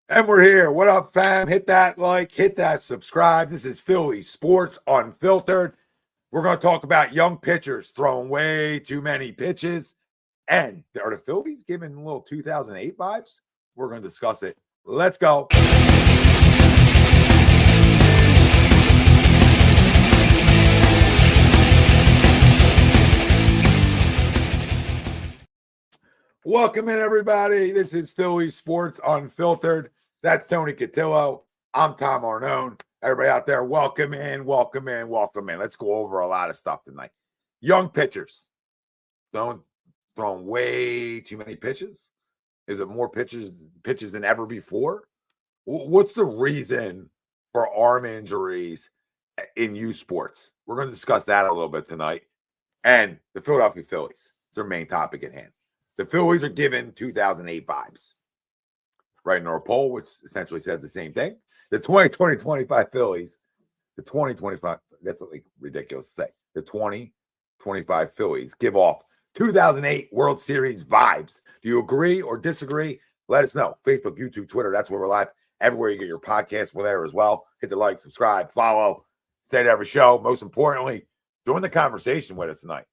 And we're here. What up, fam? Hit that like, hit that subscribe. This is Philly Sports Unfiltered. We're going to talk about young pitchers throwing way too many pitches. And are the Phillies giving a little 2008 vibes? We're going to discuss it. Let's go. Welcome in, everybody. This is Philly Sports Unfiltered. That's Tony Cutillo. I'm Tom Arnone. Everybody out there, welcome in, welcome in, welcome in. Let's go over a lot of stuff tonight. Young pitchers throwing way too many pitches. Is it more pitches than ever before? What's the reason for arm injuries in youth sports? We're going to discuss that a little bit tonight. And the Philadelphia Phillies. It's their main topic at hand. The Phillies are given 2008 vibes. Right in our poll, which essentially says the same thing. The 2025 Phillies, the 2025, that's like ridiculous to say. The 2025 Phillies give off 2008 World Series vibes. Do you agree or disagree? Let us know. Facebook, YouTube, Twitter, that's where we're live. Everywhere you get your podcast, we're there as well. Hit the like, subscribe, follow, say it every show. Most importantly, join the conversation with us tonight.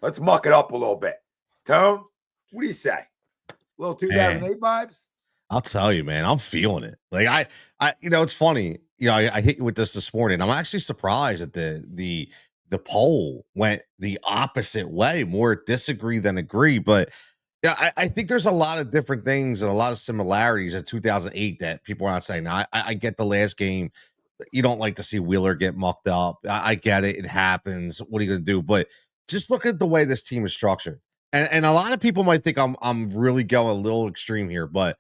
Let's muck it up a little bit. Tone, what do you say? A little 2008 vibes? I'll tell you, man, I'm feeling it. Like I, it's funny. I hit you with this morning. I'm actually surprised that the poll went the opposite way. More disagree than agree. But yeah, I think there's a lot of different things and a lot of similarities in 2008 that people are not saying. Now, I get the last game. You don't like to see Wheeler get mucked up. I get it. It happens. What are you going to do? But just look at the way this team is structured. And a lot of people might think I'm really going a little extreme here, but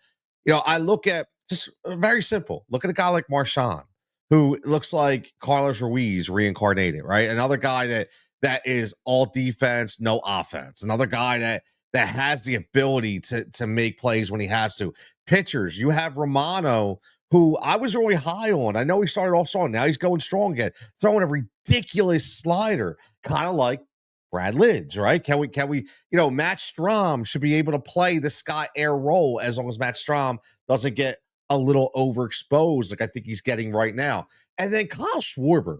I look at just very simple. Look at a guy like Marchand, who looks like Carlos Ruiz reincarnated, right? Another guy that is all defense, no offense. Another guy that has the ability to make plays when he has to. Pitchers, you have Romano, who I was really high on. I know he started off strong. Now he's going strong again, throwing a ridiculous slider, kind of like Brad Lidge, right? Can we, Matt Strom should be able to play the Scott Air role as long as Matt Strom doesn't get a little overexposed like I think he's getting right now. And then Kyle Schwarber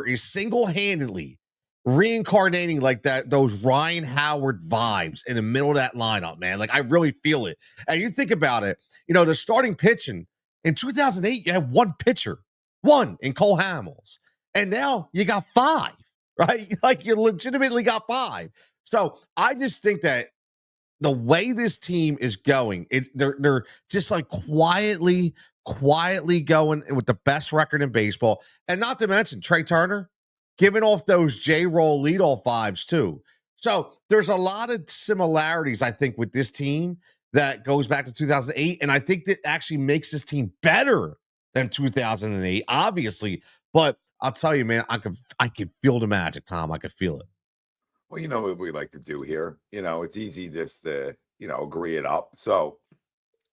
is single-handedly reincarnating like those Ryan Howard vibes in the middle of that lineup, man. Like I really feel it. And you think about it, the starting pitching in 2008, you had one pitcher, in Cole Hamels. And now you got five. Right? Like you legitimately got five. So I just think that the way this team is going, they're just like quietly going with the best record in baseball. And not to mention Trey Turner giving off those J-Roll leadoff vibes too. So there's a lot of similarities, I think, with this team that goes back to 2008. And I think that actually makes this team better than 2008, obviously. But I'll tell you, man, I can feel the magic, Tom. I can feel it. Well, you know what we like to do here. It's easy just to, agree it up. So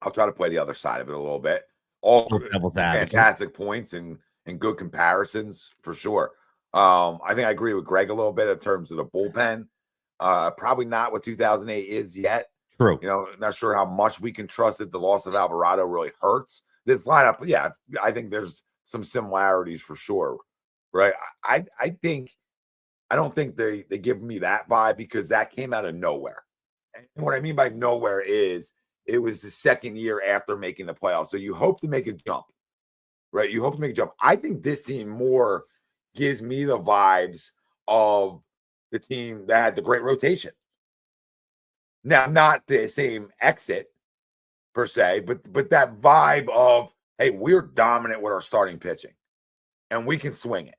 I'll try to play the other side of it a little bit. All fantastic points and good comparisons for sure. I think I agree with Greg a little bit in terms of the bullpen. Probably not what 2008 is yet. True. Not sure how much we can trust it. The loss of Alvarado really hurts this lineup. Yeah, I think there's some similarities for sure. Right. I don't think they give me that vibe because that came out of nowhere. And what I mean by nowhere is it was the second year after making the playoffs. So you hope to make a jump, right? You hope to make a jump. I think this team more gives me the vibes of the team that had the great rotation. Now, not the same exit per se, but that vibe of, hey, we're dominant with our starting pitching and we can swing it.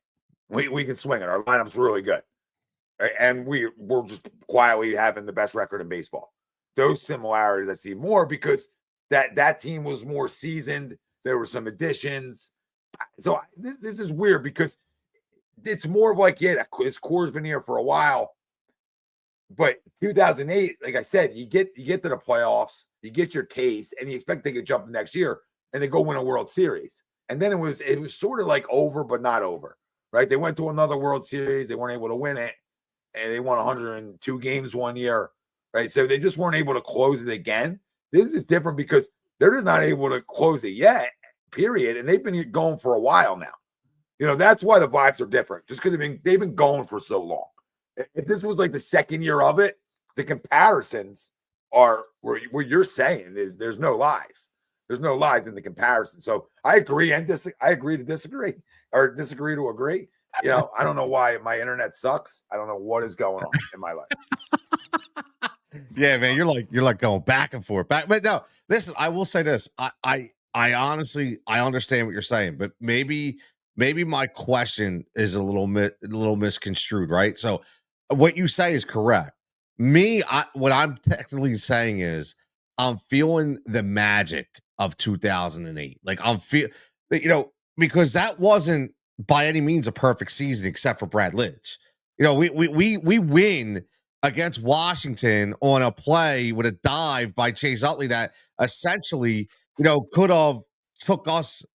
We can swing it. Our lineup's really good. Right? And we're just quietly having the best record in baseball. Those similarities I see more because that team was more seasoned. There were some additions. So this is weird because it's more of like, yeah, his core's been here for a while. But 2008, like I said, you get to the playoffs, you get your taste, and you expect they could jump next year and they go win a World Series. And then it was sort of like over, but not over. Right? They went to another World Series. They weren't able to win it. And they won 102 games one year. Right? So they just weren't able to close it again. This is different because They're just not able to close it yet, period. And they've been going for a while now. That's why the vibes are different, just because they've been going for so long. If this was like the second year of it, the comparisons are where you're saying is there's no lies. There's no lies in the comparison. So I agree and I agree to disagree, or disagree to agree. I don't know why my internet sucks. I don't know what is going on in my life. Yeah, man, you're like going back and forth. But no, listen, I will say this. I honestly I understand what you're saying, but maybe my question is a little misconstrued, right? So what you say is correct. What I'm technically saying is I'm feeling the magic of 2008. Like because that wasn't by any means a perfect season except for Brad Lidge. We win against Washington on a play with a dive by Chase Utley that essentially, could have took us,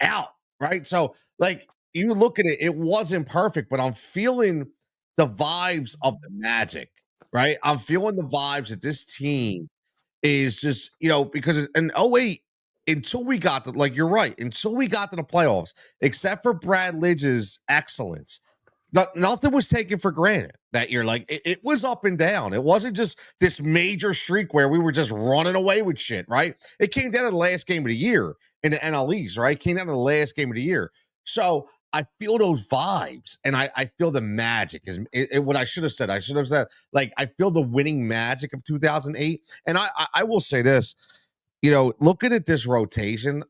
out, right? So like you look at it, it wasn't perfect, but I'm feeling the vibes of the magic, right? I'm feeling the vibes that this team is just, because in '08, until we got to, like, you're right, until we got to the playoffs, except for Brad Lidge's excellence, nothing was taken for granted that year. Like it was up and down. It wasn't just this major streak where we were just running away with shit, right? It came down to the last game of the year in the NL East, right? It came down to the last game of the year. So I feel those vibes and I feel the magic is what I should have said. I should have said, like, I feel the winning magic of 2008. And I will say this, looking at this rotation,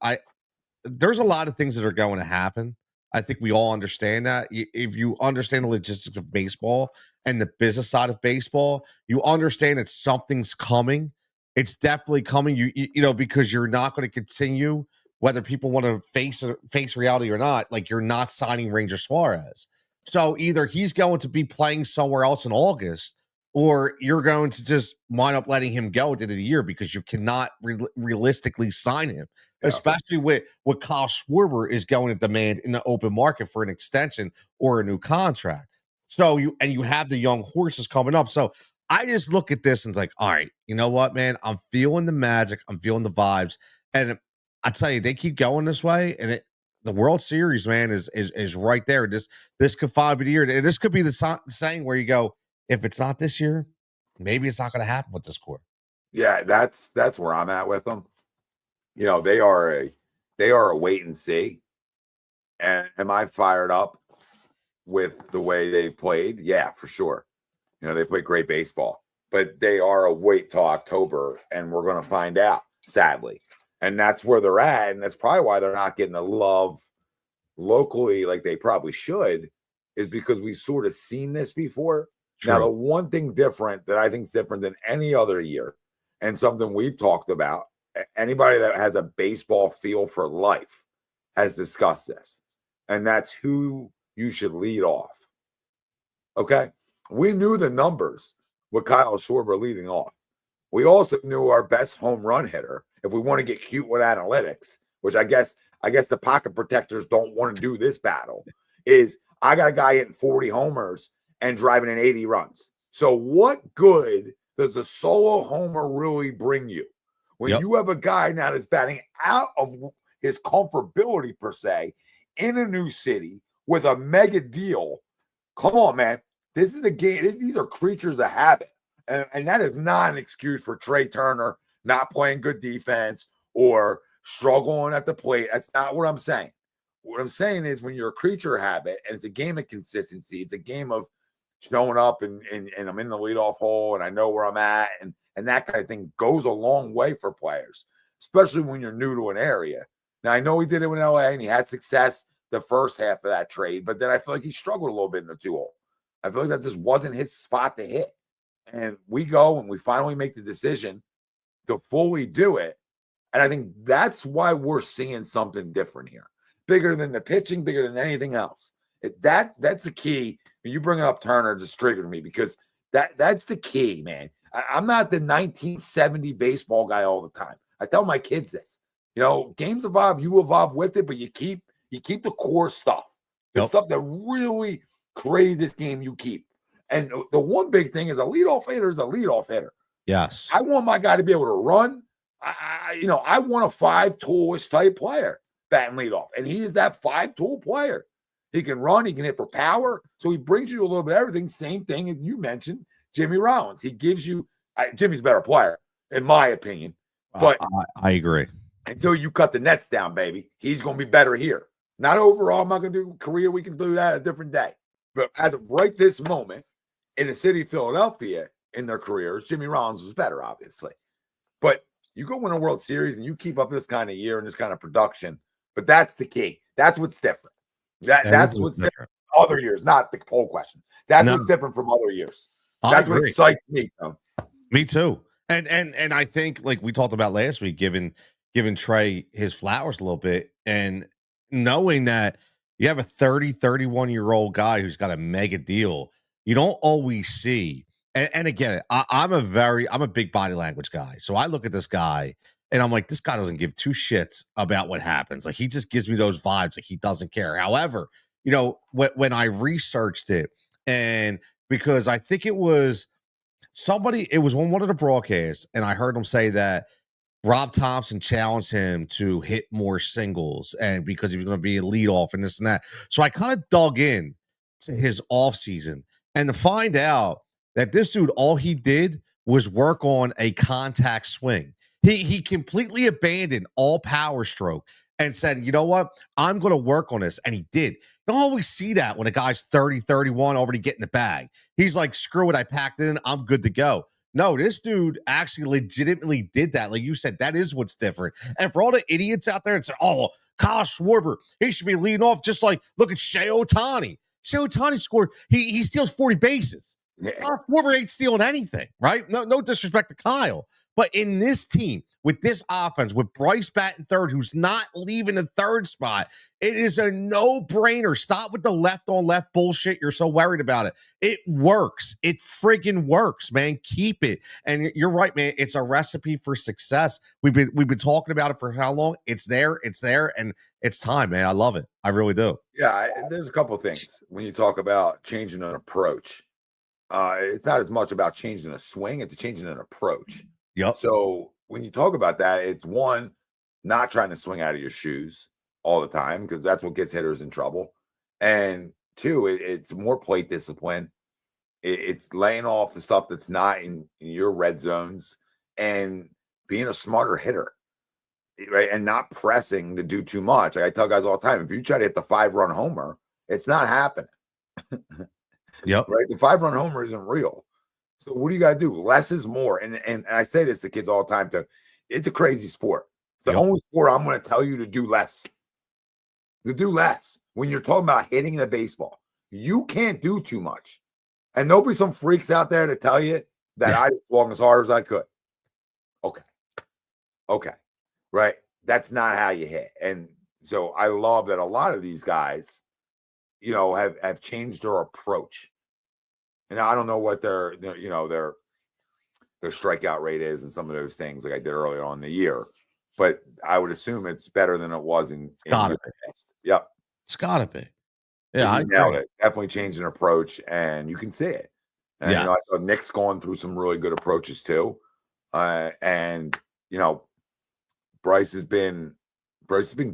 there's a lot of things that are going to happen. I think we all understand that. If you understand the logistics of baseball and the business side of baseball, you understand that something's coming. It's definitely coming. Because you're not going to continue, whether people want to face reality or not. Like, you're not signing Ranger Suarez, so either he's going to be playing somewhere else in August, or you're going to just wind up letting him go at the end of the year because you cannot realistically sign him, especially with what Kyle Schwarber is going to demand in the open market for an extension or a new contract. So you have the young horses coming up. So I just look at this and it's like, all right, you know what, man? I'm feeling the magic. I'm feeling the vibes. And I tell you, they keep going this way, and the World Series, man, is right there. This could finally be the year. And this could be the saying where you go, if it's not this year, maybe it's not going to happen with this core. Yeah, that's where I'm at with them. They are a wait and see. And am I fired up with the way they played? Yeah, for sure. They play great baseball, but they are a wait till October, and we're going to find out, sadly. And that's where they're at, and that's probably why they're not getting the love locally like they probably should, is because we've sort of seen this before. True. Now, the one thing different that I think is different than any other year, and something we've talked about, anybody that has a baseball feel for life has discussed this, and that's who you should lead off. Okay? We knew the numbers with Kyle Schwarber leading off. We also knew our best home run hitter, if we want to get cute with analytics, which I guess the pocket protectors don't want to do this battle, is I got a guy hitting 40 homers and driving in 80 runs. So what good does the solo homer really bring you when you have a guy now that's batting out of his comfortability, per se, in a new city with a mega deal? Come on, man. This is a game. These are creatures of habit. And that is not an excuse for Trey Turner not playing good defense or struggling at the plate. That's not what I'm saying. What I'm saying is, when you're a creature of habit and it's a game of consistency, it's a game of showing up and I'm in the leadoff hole and I know where I'm at, and that kind of thing goes a long way for players, especially when you're new to an area. Now, I know he did it in LA and he had success the first half of that trade, but then I feel like he struggled a little bit in the 2-hole. I feel like that just wasn't his spot to hit. And we go and we finally make the decision to fully do it. And I think that's why we're seeing something different here. Bigger than the pitching, bigger than anything else. That's the key. When you bring up Turner, just triggered me, because that's the key, man. I'm not the 1970 baseball guy all the time. I tell my kids this. Games evolve, you evolve with it, but you keep the core stuff. The stuff that really created this game, you keep. And the one big thing is, a leadoff hitter is a leadoff hitter. Yes. I want my guy to be able to run. I want a 5-toolish type player, batting leadoff, and he is that 5-tool player. He can run, he can hit for power, so he brings you a little bit of everything. Same thing as you mentioned, Jimmy Rollins. He gives you Jimmy's a better player, in my opinion. But I agree. Until you cut the nets down, baby, he's going to be better here. Not overall. I'm not going to do career. We can do that a different day. But as of right this moment, in the city of Philadelphia, in their careers, Jimmy Rollins was better, obviously. But you go win a World Series and you keep up this kind of year and this kind of production. But that's the key. That's what's different. That's what's different from other years, not the poll question. That's what's different from other years. That's what excites me. Me too. And I think, like we talked about last week, giving Trey his flowers a little bit, and knowing that you have a 31-year-old guy who's got a mega deal, you don't always see. And again, I'm a big body language guy. So I look at this guy and I'm like, this guy doesn't give two shits about what happens. Like, he just gives me those vibes like he doesn't care. However, when I researched it, and because I think it was on one of the broadcasts, and I heard him say that Rob Thompson challenged him to hit more singles, and because he was going to be a leadoff and this and that. So I kind of dug in to his offseason, and to find out that this dude, all he did was work on a contact swing. He completely abandoned all power stroke and said, you know what? I'm going to work on this. And he did. You don't always see that when a guy's 30, 31, already getting the bag. He's like, screw it. I packed it in. I'm good to go. No, this dude actually legitimately did that. Like you said, that is what's different. And for all the idiots out there and say, oh, Kyle Schwarber, he should be leading off, just like, look at Shohei Ohtani. Shohei Ohtani scored. He steals 40 bases. Kyle Schwarber ain't stealing anything, right? No disrespect to Kyle. But in this team, with this offense, with Bryce batting third, who's not leaving the third spot, it is a no-brainer. Stop with the left-on-left bullshit. You're so worried about it. It works. It friggin' works, man. Keep it. And you're right, man. It's a recipe for success. We've been talking about it for how long? It's there, and it's time, man. I love it. I really do. Yeah, there's a couple of things when you talk about changing an approach. It's not as much about changing a swing; it's changing an approach. Yep. So when you talk about that, it's one, not trying to swing out of your shoes all the time, because that's what gets hitters in trouble. And two, it's more plate discipline. It's laying off the stuff that's not in your red zones and being a smarter hitter, right? And not pressing to do too much. Like I tell guys all the time, if you try to hit the 5-run homer, it's not happening. Yep. Right? The 5-run homer isn't real. So what do you got to do? Less is more. And I say this to kids all the time too. It's a crazy sport. It's the only sport I'm going to tell you to do less. To do less. When you're talking about hitting the baseball, you can't do too much. And there'll be some freaks out there to tell you that I just swung as hard as I could. Okay. Right? That's not how you hit. And so I love that a lot of these guys, have changed their approach. And I don't know what their strikeout rate is and some of those things like I did earlier on in the year, but I would assume it's better than it was in gotta the past. Yep. It's gotta be. Yeah, I nailed it. Definitely changed an approach, and you can see it. And I saw Nick's going through some really good approaches too. And Bryce has been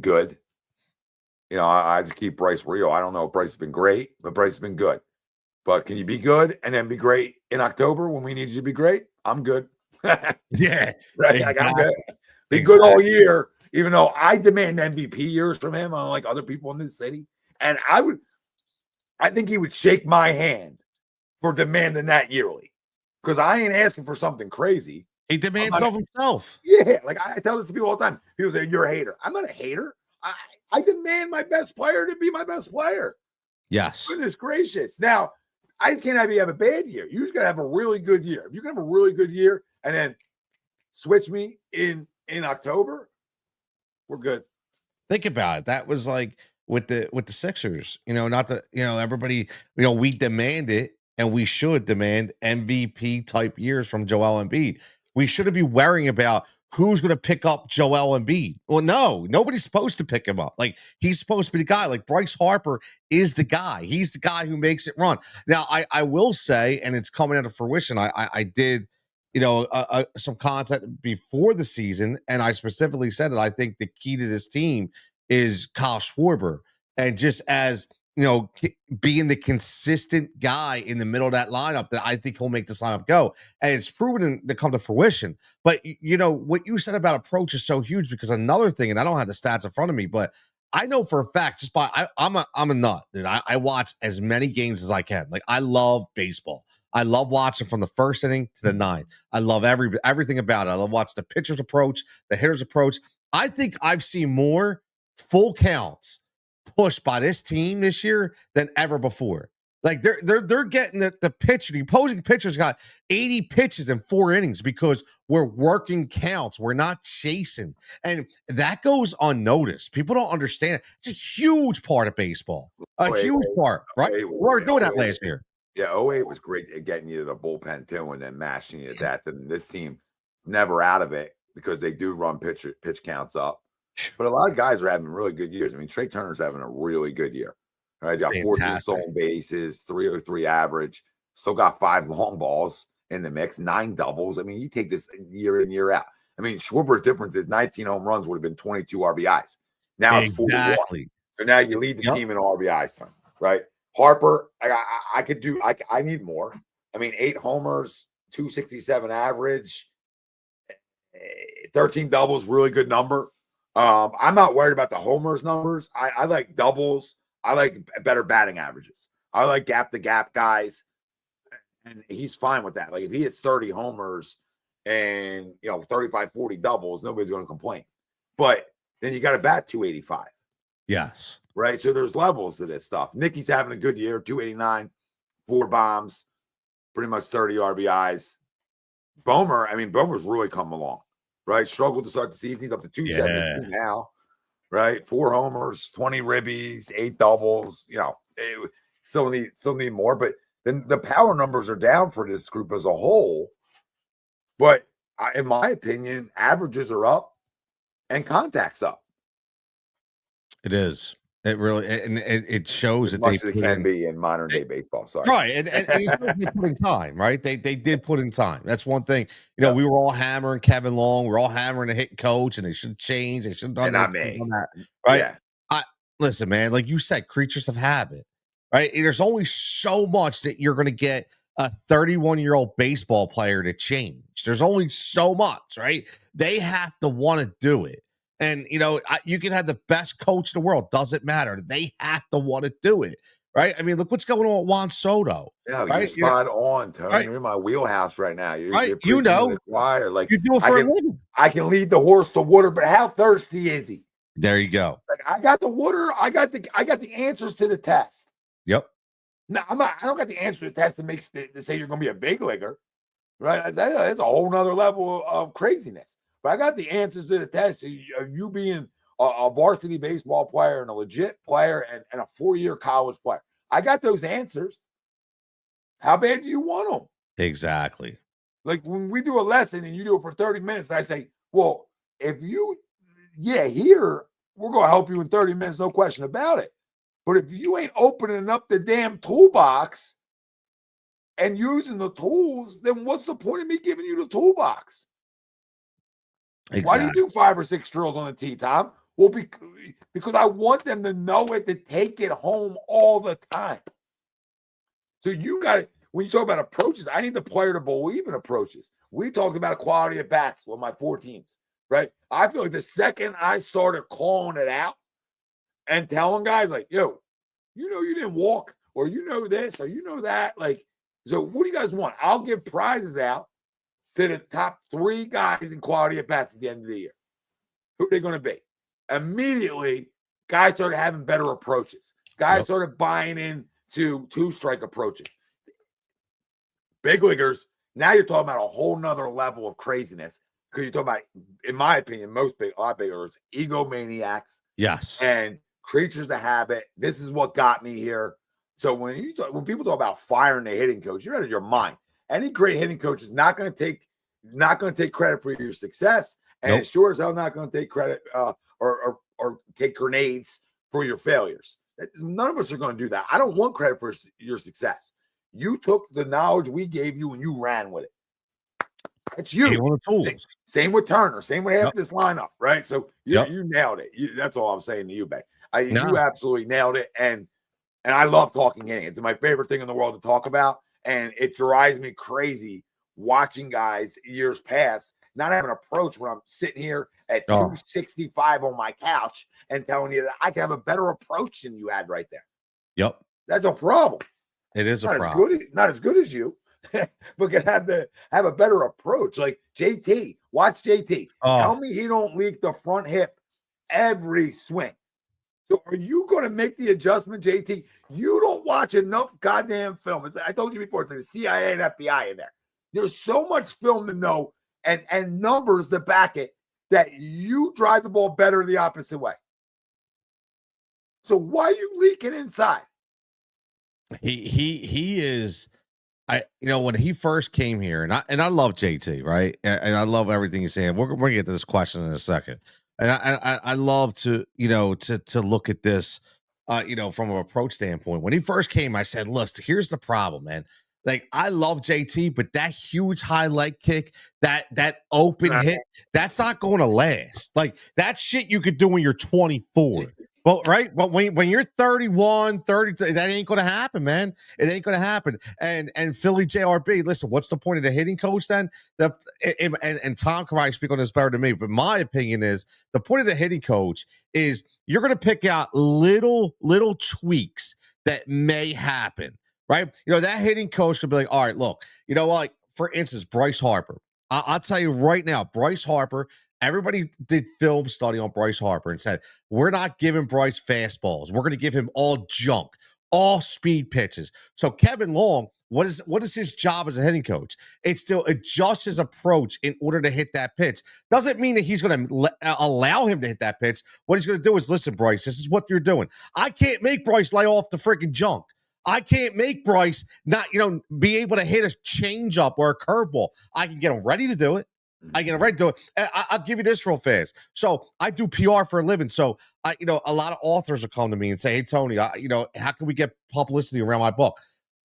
good. I just keep Bryce real. I don't know if Bryce has been great, but Bryce has been good. But can you be good and then be great in October when we need you to be great? I'm good. Yeah. Right. Exactly. I'm good. Be good all year, even though I demand MVP years from him, unlike other people in this city. And I think he would shake my hand for demanding that yearly, because I ain't asking for something crazy. He demands it of himself. Yeah. Like I tell this to people all the time. People say, you're a hater. I'm not a hater. I demand my best player to be my best player. Yes. Goodness gracious. Now, I just can't have you have a bad year. You just got to have a really good year. If you can have a really good year and then switch me in October, we're good. Think about it. That was like with the Sixers, not that, everybody, we demand it, and we should demand MVP type years from Joel Embiid. We shouldn't be worrying about who's going to pick up Joel Embiid. Well, no, nobody's supposed to pick him up. Like, he's supposed to be the guy. Like, Bryce Harper is the guy. He's the guy who makes it run. Now, I will say, and it's coming into fruition, I did some content before the season, and I specifically said that I think the key to this team is Kyle Schwarber, and just as being the consistent guy in the middle of that lineup, that I think he'll make this lineup go, and it's proven to come to fruition. But what you said about approach is so huge, because another thing, and I don't have the stats in front of me, but I know for a fact, I'm a nut, dude. I watch as many games as I can. Like, I love baseball. I love watching from the first inning to the ninth. I love everything about it. I love watching the pitcher's approach, the hitter's approach. I think I've seen more full counts pushed by this team this year than ever before. Like, they're getting the pitcher. The opposing pitcher's got 80 pitches in 4 innings because we're working counts. We're not chasing. And that goes unnoticed. People don't understand. It's a huge part of baseball. Huge part, right? We were doing that last year. Yeah, 08 was great at getting you to the bullpen too, and then mashing you to death. And this team never out of it, because they do run pitch counts up. But a lot of guys are having really good years. I mean, Trey Turner's having a really good year. Right, he's got 14 stolen bases, 303 average, still got 5 long balls in the mix, 9 doubles. I mean, you take this year in, year out. I mean, Schwarber's difference is 19 home runs would have been 22 RBIs. Now it's 41. So now you lead the team in RBIs time, right? Harper, I need more. I mean, 8 homers, 267 average, 13 doubles, really good number. I'm not worried about the homers numbers. I like doubles. I like better batting averages. I like gap-to-gap guys, and he's fine with that. Like, if he hits 30 homers and 35, 40 doubles, nobody's going to complain. But then you got to bat 285. Yes. Right? So there's levels to this stuff. Nicky's having a good year, 289, 4 bombs, pretty much 30 RBIs. Bomer's really come along, right? Struggled to start the season. He's up to 272 now. Right, 4 homers, 20 ribbies, 8 doubles. Still need more, but then the power numbers are down for this group as a whole. But in my opinion, averages are up and contact's up. It is. It really, and it shows as that much as it can be in modern day baseball. Sorry, right? And they put in time, right? They did put in time. That's one thing. We were all hammering Kevin Long. We're all hammering the hit coach, and they should change. They should have done this, done that, right? Yeah. Listen, man. Like you said, creatures of habit, right? There's only so much that you're going to get a 31-year-old baseball player to change. There's only so much, right? They have to want to do it. And, you can have the best coach in the world. Doesn't matter. They have to want to do it, right? I mean, look what's going on with Juan Soto. Yeah, right? You're spot on, Tony. Right? You're in my wheelhouse right now. You're you know. Like, you do it for a living. I can lead the horse to water, but how thirsty is he? There you go. Like, I got the water. I got the answers to the test. Yep. No, I don't got the answer to the test to say you're going to be a big leaguer, right? That's a whole nother level of craziness. But I got the answers to the test. You being a varsity baseball player and a legit player and a 4-year college player. I got those answers. How bad do you want them? Exactly. Like, when we do a lesson and you do it for 30 minutes, and I say, well, here, we're going to help you in 30 minutes, no question about it. But if you ain't opening up the damn toolbox and using the tools, then what's the point of me giving you the toolbox? Exactly. Why do you do 5 or 6 drills on the tee, Tom? Well, because I want them to know it, to take it home all the time. So you got it. When you talk about approaches, I need the player to believe in approaches. We talked about quality of bats with my 4 teams, right? I feel like the second I started calling it out and telling guys like, yo, you didn't walk, or this, or that. Like, so what do you guys want? I'll give prizes out to the top 3 guys in quality at bats at the end of the year. Who are they going to be? Immediately, guys started having better approaches. Guys started buying in to 2-strike approaches. Big leaguers, now you're talking about a whole nother level of craziness, because you're talking about, in my opinion, a lot of big leaguers, egomaniacs. Yes. And creatures of habit. This is what got me here. So when people talk about firing the hitting coach, you're out of your mind. Any great hitting coach is not going to take credit for your success, and it's sure as hell not going to take credit or take grenades for your failures. None of us are going to do that. I don't want credit for your success. You took the knowledge we gave you and you ran with it. It's you. Ain't one of the tools. Same with Turner. Same with half Yep. this lineup, right? So Yep. you nailed it. That's all I'm saying to you, Bay. No. You absolutely nailed it. And I love talking hitting. It's my favorite thing in the world to talk about. And it drives me crazy watching guys years past not have an approach when I'm sitting here at 265 on my couch and telling you that I can have a better approach than you had right there. Yep. That's a problem. It is a problem. Not as good as you, but can have a better approach. Like JT, watch JT. Tell me he don't leak the front hip every swing. So are you going to make the adjustment, JT? You don't watch enough goddamn film. I told you before, it's like the CIA and FBI in there. There's so much film to know and numbers to back it that you drive the ball better the opposite way. So why are you leaking inside? He is. When he first came here, and I love JT, right? And I love everything he's saying. We're gonna get to this question in a second. And I love to look at this from an approach standpoint. When he first came, I said, look, here's the problem, man. Like, I love JT, but that huge high leg kick, that open hit, that's not going to last. Like, that's shit you could do when you're 24. Well, right. But when you're 31, 30, that ain't going to happen, man. It ain't going to happen. And Philly JRB, listen, what's the point of the hitting coach then? And Tom can probably speak on this better than me, but my opinion is the point of the hitting coach is you're going to pick out little tweaks that may happen, right? That hitting coach could be like, all right, look, like, for instance, Bryce Harper. I'll tell you right now, Bryce Harper, everybody did film study on Bryce Harper and said, we're not giving Bryce fastballs. We're going to give him all junk, all speed pitches. So Kevin Long, what is his job as a hitting coach? It's to adjust his approach in order to hit that pitch. Doesn't mean that he's going to allow him to hit that pitch. What he's going to do is, listen, Bryce, this is what you're doing. I can't make Bryce lay off the freaking junk. I can't make Bryce not, be able to hit a changeup or a curveball. I can get him ready to do it. I'll give you this real fast. So I do PR for a living. So a lot of authors will come to me and say, hey, Tony, how can we get publicity around my book?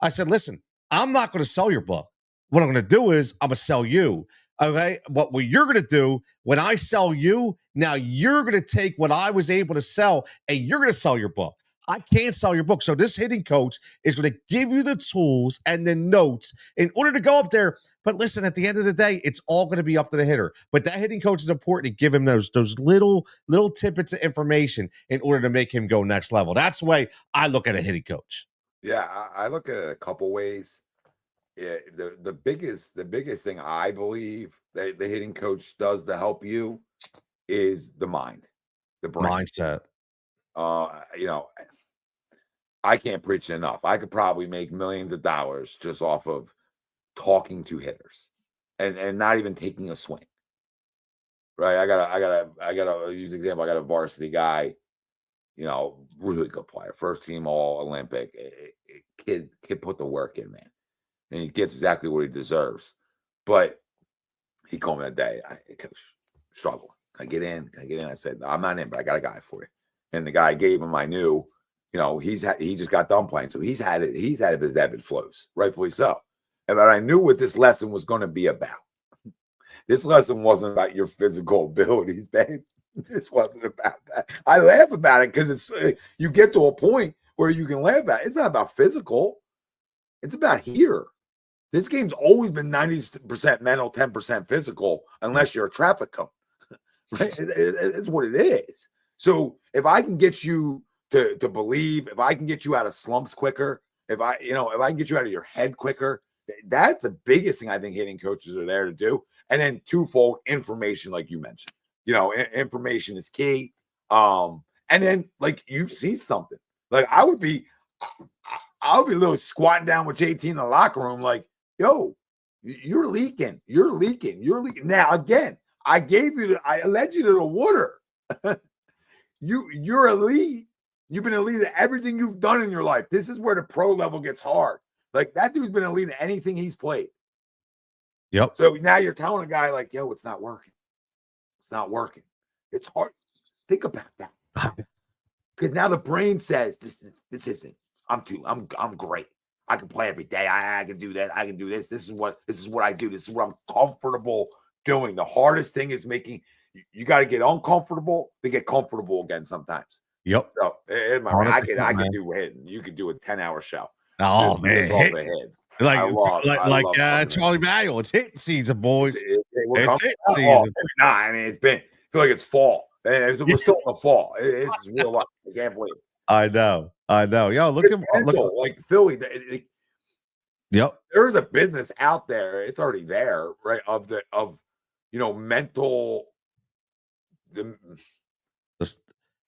I said, listen, I'm not going to sell your book. What I'm going to do is I'm going to sell you. Okay. What you're going to do when I sell you, now you're going to take what I was able to sell and you're going to sell your book. I can't sell your book. So this hitting coach is going to give you the tools and the notes in order to go up there. But listen, at the end of the day, it's all going to be up to the hitter. But that hitting coach is important to give him those little tidbits of information in order to make him go next level. That's the way I look at a hitting coach. Yeah, I look at it a couple ways. Yeah, the biggest thing I believe that the hitting coach does to help you is the mind, the brain. Mindset. I can't preach enough. I could probably make millions of dollars just off of talking to hitters and not even taking a swing. Right. I gotta use an example. I got a varsity guy, really good player, first team all Olympic. Kid put the work in, man. And he gets exactly what he deserves. But he called me that day. Coach, struggling. Can I get in? I said, no, I'm not in, but I got a guy for you. And the guy I gave him, I knew, he just got done playing. So he's had his ebb and flows, rightfully so. But I knew what this lesson was going to be about. This lesson wasn't about your physical abilities, babe. This wasn't about that. I laugh about it because it's you get to a point where you can laugh about it. It's not about physical. It's about here. This game's always been 90% mental, 10% physical, unless you're a traffic cone. Right? It's what it is. So if I can get you to believe, if I can get you out of slumps quicker, if I can get you out of your head quicker, that's the biggest thing I think hitting coaches are there to do. And then twofold information, like you mentioned, information is key. And then like you see something, like I would be a little squatting down with JT in the locker room, like, yo, you're leaking. Now, again, I led you to the water. You're elite. You've been elite at everything you've done in your life. This is where the pro level gets hard. Like that dude's been elite at anything he's played. Yep. So now you're telling a guy like, yo, it's not working. It's not working. It's hard. Think about that. Because now the brain says this isn't. I'm great. I can play every day. I can do that. I can do this. This is what I do. This is what I'm comfortable doing. The hardest thing is making you got to get uncomfortable to get comfortable again sometimes. Yep. So I could do it. You could do a 10-hour show. Oh man, off the head. Like Charlie Manuel. It's hitting season, boys. It's hitting season. Nah, I mean I feel like it's fall. We're still in the fall. This is real life. I can't believe it. I know. Yo, look like Philly. Yep. There's a business out there. It's already there, right? Of mental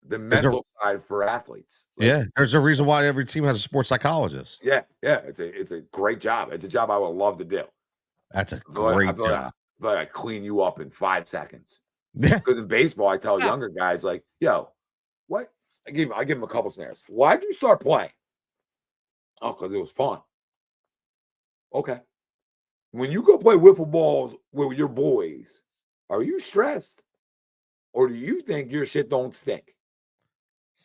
the mental side for athletes. There's a reason why every team has a sports psychologist. Yeah. It's a great job. It's a job I would love to do. That's a great job. I feel like I clean you up in 5 seconds. Yeah. Because in baseball, I tell younger guys like, yo, what? I give them a couple snares. Why'd you start playing? Oh, because it was fun. Okay. When you go play wiffle balls with your boys, are you stressed? Or do you think your shit don't stink?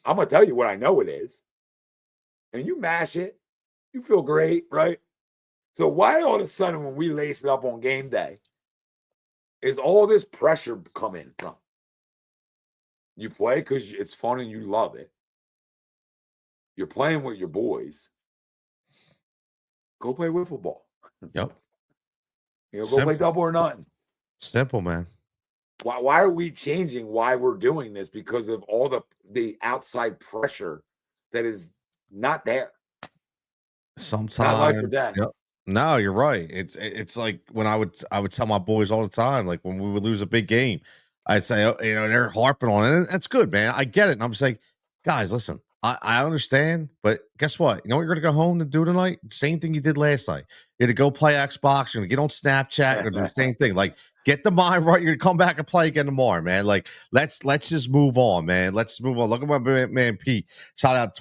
I'm going to tell you what I know it is. And you mash it. You feel great, right? So why all of a sudden when we lace it up on game day is all this pressure coming from? You play because it's fun and you love it. You're playing with your boys. Go play wiffle ball. Yep. Go play double or nothing. Simple, man. Why are we changing why we're doing this? Because of all the outside pressure that is not there. Sometimes. Yep. No, you're right. It's like when I would tell my boys all the time, like when we would lose a big game, I'd say, they're harping on it. And that's good, man. I get it. And I'm just like, guys, listen, I understand, but guess what? You know what you're going to go home to do tonight? Same thing you did last night. You're going to go play Xbox. You're going to get on Snapchat. You're going to do the same thing. Like, get the mind right. You're going to come back and play again tomorrow, man. Like, let's just move on, man. Let's move on. Look at my man, Pete. Shout out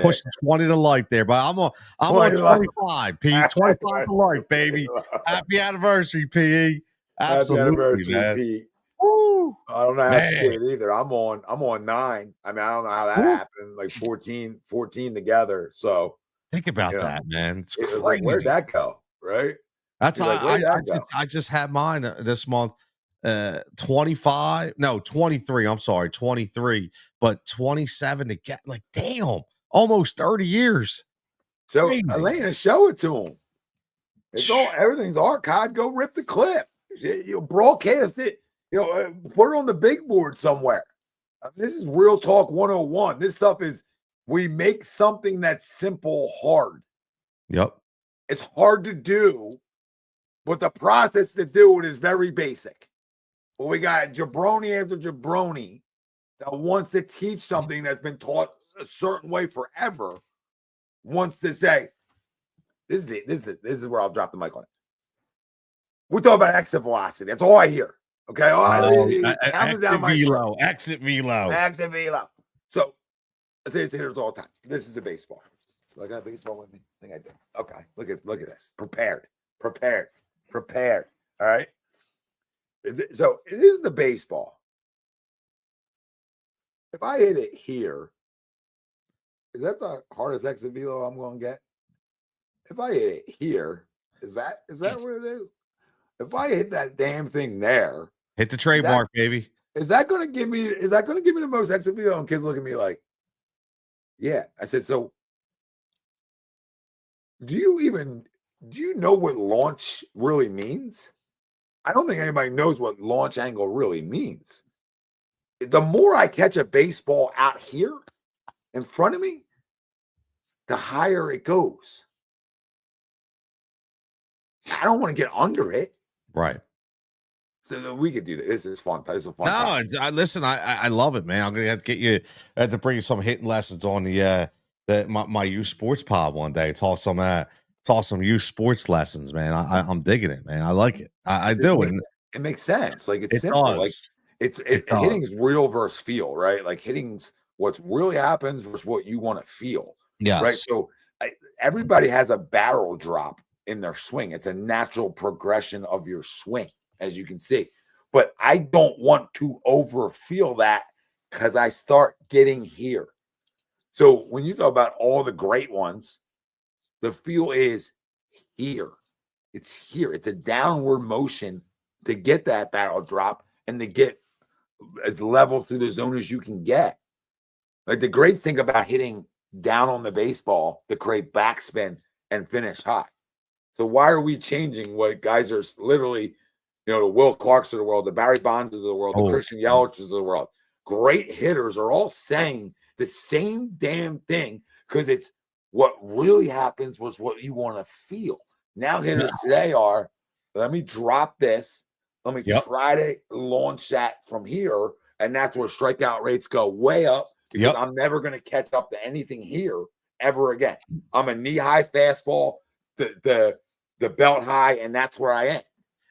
pushing 20 to life there, but I'm on 25, Pete. 25 to life, baby. Happy anniversary, PE. Absolutely, happy anniversary, man. Pete. Woo. I don't know how she did it either. I'm on 9. I mean, I don't know how that happened. Like 14 together. So think about that, man. It's crazy. Like, where'd that go? Right. That's how I just had mine this month. 23. I'm sorry, 23, but 27 to get like damn, almost 30 years. So Elena, show it to him. It's everything's archived. Go rip the clip. You broadcast it. Put it on the big board somewhere. This is Real Talk 101. This stuff is, we make something that's simple hard. Yep. It's hard to do, but the process to do it is very basic. But we got jabroni after jabroni that wants to teach something that's been taught a certain way forever, wants to say, this is where I'll drop the mic on it. We're talking about exit velocity. That's all I hear. Okay. Exit velo. So I say this here all the time. This is the baseball. So I got baseball with me. I think I do. Okay. Look at this. Prepared. All right. So this is the baseball. If I hit it here, is that the hardest exit velo I'm going to get? If I hit it here, is that what it is? If I hit that damn thing there, hit the trademark, baby. Is that going to give me the most exit velo? And kids look at me like, yeah. I said, so do you know what launch really means? I don't think anybody knows what launch angle really means. The more I catch a baseball out here in front of me, the higher it goes. I don't want to get under it. Right. So we could do that. This is fun. This is a fun. No, listen, I love it, man. I'm gonna have to get you. I have to bring you some hitting lessons on my youth sports pod one day. It's awesome. It's awesome youth sports lessons, man. I'm digging it, man. I like it. I do. It makes sense. Like it's simple. Does. Like hitting's real versus feel, right? Like hitting's what's really happens versus what you want to feel. Yeah. Right. So everybody has a barrel drop in their swing. It's a natural progression of your swing, as you can see. But I don't want to overfeel that because I start getting here. So when you talk about all the great ones, The feel is here. It's here. It's a downward motion to get that barrel drop and to get as level through the zone as you can get. Like the great thing about hitting down on the baseball to create backspin and finish high. So why are we changing what guys are literally, the Will Clarks of the world, the Barry Bonds of the world, the Christian Yelichs of the world, great hitters are all saying the same damn thing because it's what really happens was what you want to feel. Now hitters today are, let me drop this. Let me try to launch that from here. And that's where strikeout rates go way up because I'm never going to catch up to anything here ever again. I'm a knee-high fastball, the belt high, and that's where I am.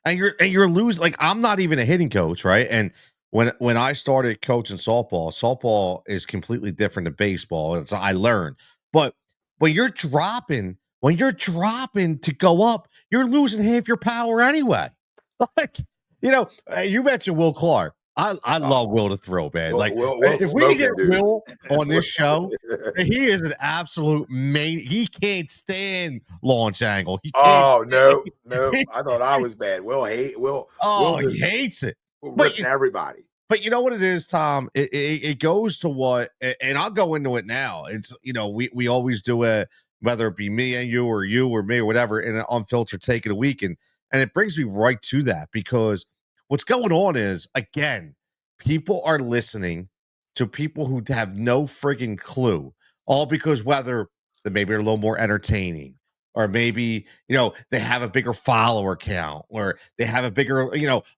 And you're losing. Like, I'm not even a hitting coach, right? And when I started coaching softball is completely different than baseball. And so I learned. But when you're dropping to go up, you're losing half your power anyway. Like, you mentioned Will Clark. I love Will to throw, man. If we can get Will on this show, he is an absolute he can't stand launch angle. He can't. No. I thought I was bad. Will he hates it. Ripping everybody. But you know what it is, Tom? It goes to what, and I'll go into it now. It's, we always do it, whether it be me and you or me or whatever, in an unfiltered take of the week. And it brings me right to that because what's going on is, again, people are listening to people who have no friggin' clue, all because whether maybe they're a little more entertaining, or maybe, they have a bigger follower count, or they have a bigger,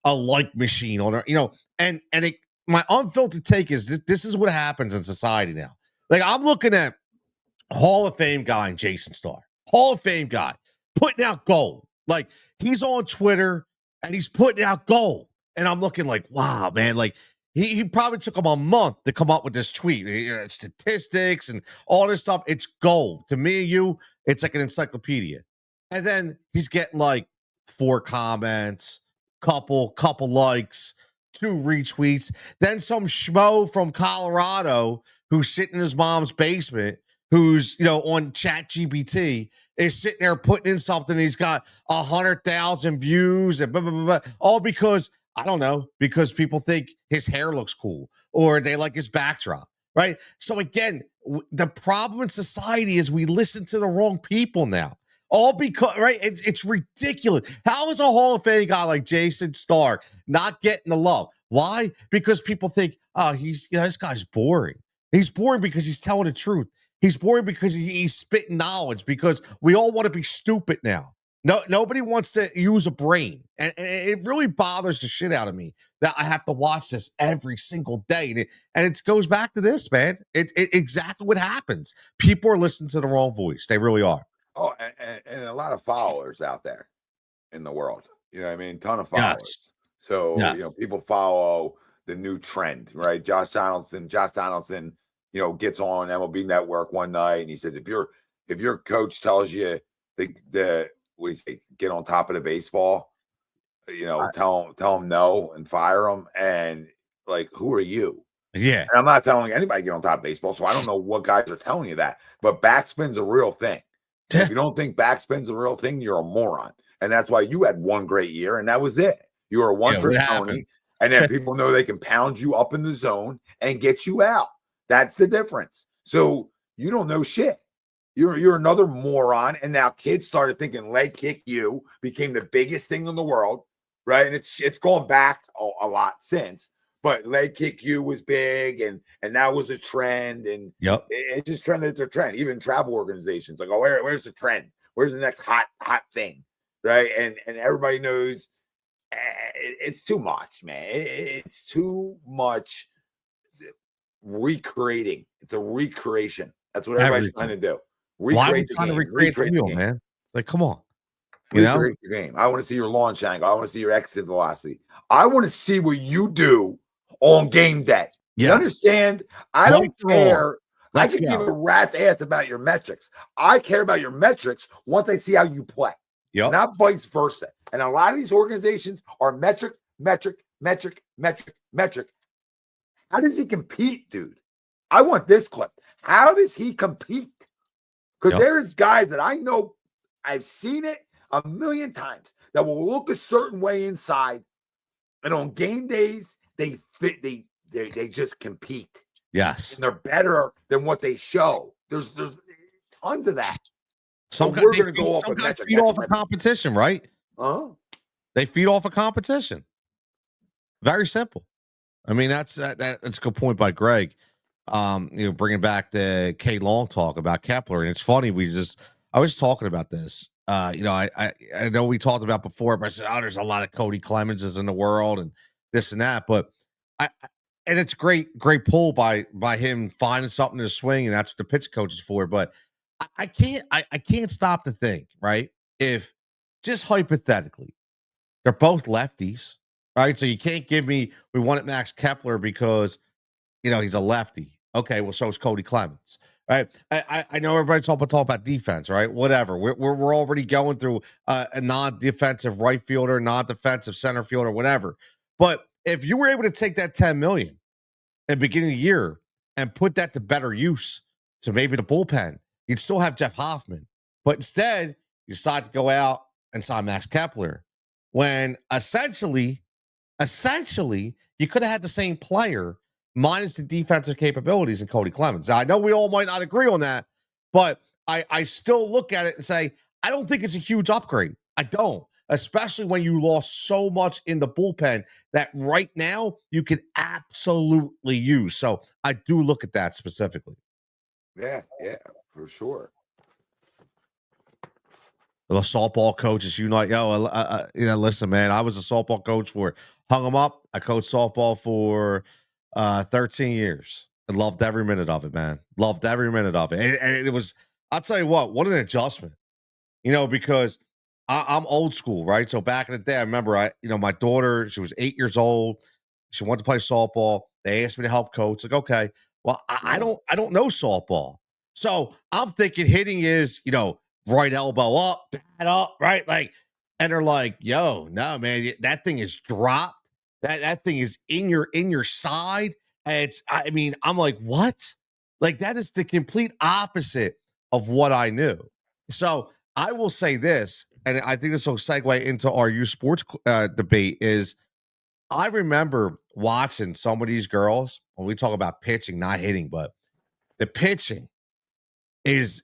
a like machine on it, my unfiltered take is this is what happens in society now. Like, I'm looking at Hall of Fame guy and Jason Starr, Hall of Fame guy, putting out gold. Like, he's on Twitter and he's putting out gold. And I'm looking like, wow, man, like he probably took him a month to come up with this tweet. Statistics and all this stuff. It's gold. To me and you, it's like an encyclopedia. And then he's getting like 4 comments, couple likes, 2 retweets. Then some schmo from Colorado who's sitting in his mom's basement, who's, on ChatGPT, is sitting there putting in something. He's got 100,000 views and blah, blah, blah, blah, all because, I don't know, because people think his hair looks cool or they like his backdrop, right? So again, the problem in society is we listen to the wrong people now. All because, right? It's ridiculous. How is a Hall of Fame guy like Jason Starr not getting the love? Why? Because people think, oh, this guy's boring. He's boring because he's telling the truth. He's boring because he's spitting knowledge, because we all want to be stupid now. No, nobody wants to use a brain. And it really bothers the shit out of me that I have to watch this every single day. And it goes back to this, man. It exactly what happens. People are listening to the wrong voice. They really are. Oh, and a lot of followers out there in the world. You know what I mean? Ton of followers. Yes. So, Yes. People follow the new trend, right? Josh Donaldson, gets on MLB Network one night and he says, if your coach tells you what do you say, get on top of the baseball, tell him no and fire him. And like, who are you? Yeah. And I'm not telling anybody to get on top of baseball, so I don't know what guys are telling you that. But backspin's a real thing. If you don't think backspin's a real thing, you're a moron. And that's why you had one great year, and that was it. You were a one-trick pony, and then people know they can pound you up in the zone and get you out. That's the difference. So you don't know shit. You're another moron, and now kids started thinking leg kick you became the biggest thing in the world, right? And it's gone back a lot since. But leg kick you was big, and that was a trend, and it just trended to trend. Even travel organizations like, oh, where's the trend? Where's the next hot thing, right? And everybody knows it's too much, man. It's too much recreating. It's a recreation. That's what everybody's trying to do. Why are we trying to recreate the wheel, man? Like, come on. Recreate your game. I want to see your launch angle. I want to see your exit velocity. I want to see what you do on game day. You understand? I don't care. I can give a rat's ass about your metrics. I care about your metrics once I see how you play, not vice versa. And a lot of these organizations are metric. How does he compete, dude? I want this clip. How does he compete? Because there's guys that I know, I've seen it a million times, that will look a certain way inside, and on game days they just compete. Yes, and they're better than what they show. There's tons of that. Some So we're going to go off. Some guys feed off of competition, right? They feed off of competition. Very simple. I mean, that's a good point by Greg. Bringing back the K Long talk about Kepler, and it's funny. I was talking about this. I know we talked about before, but I said, there's a lot of Cody Clemenses in the world and this and that, but and it's great pull by him finding something to swing, and that's what the pitch coach is for. But I can't stop to think, right? If just hypothetically, they're both lefties, right? So you can't give me we wanted Max Kepler because he's a lefty. Okay, well, so is Cody Clemens. Right. I know everybody's talking about defense, right? Whatever. We're already going through a non-defensive right fielder, non-defensive center fielder, whatever. But if you were able to take that $10 million at the beginning of the year and put that to better use to maybe the bullpen, you'd still have Jeff Hoffman. But instead, you decide to go out and sign Max Kepler when essentially you could have had the same player minus the defensive capabilities in Cody Clemens. Now, I know we all might not agree on that, but I still look at it and say, I don't think it's a huge upgrade. I don't, especially when you lost so much in the bullpen that right now you can absolutely use. So I do look at that specifically. Yeah, for sure. The softball coaches unite. Listen, man, I was a softball coach hung them up. I coached softball for 13 years. I loved every minute of it, man. Loved every minute of it. And it was, I'll tell you what an adjustment, because I'm old school, right? So back in the day, I remember my daughter, she was 8 years old. She wanted to play softball. They asked me to help coach. Like, okay, well, I don't know softball. So I'm thinking hitting is, right elbow up, bat up, right? Like, and they're like, yo, no, man, that thing is dropped. That thing is in your side. And I'm like, what? Like, that is the complete opposite of what I knew. So I will say this, and I think this will segue into our youth sports debate, is I remember watching some of these girls when we talk about pitching, not hitting, but the pitching is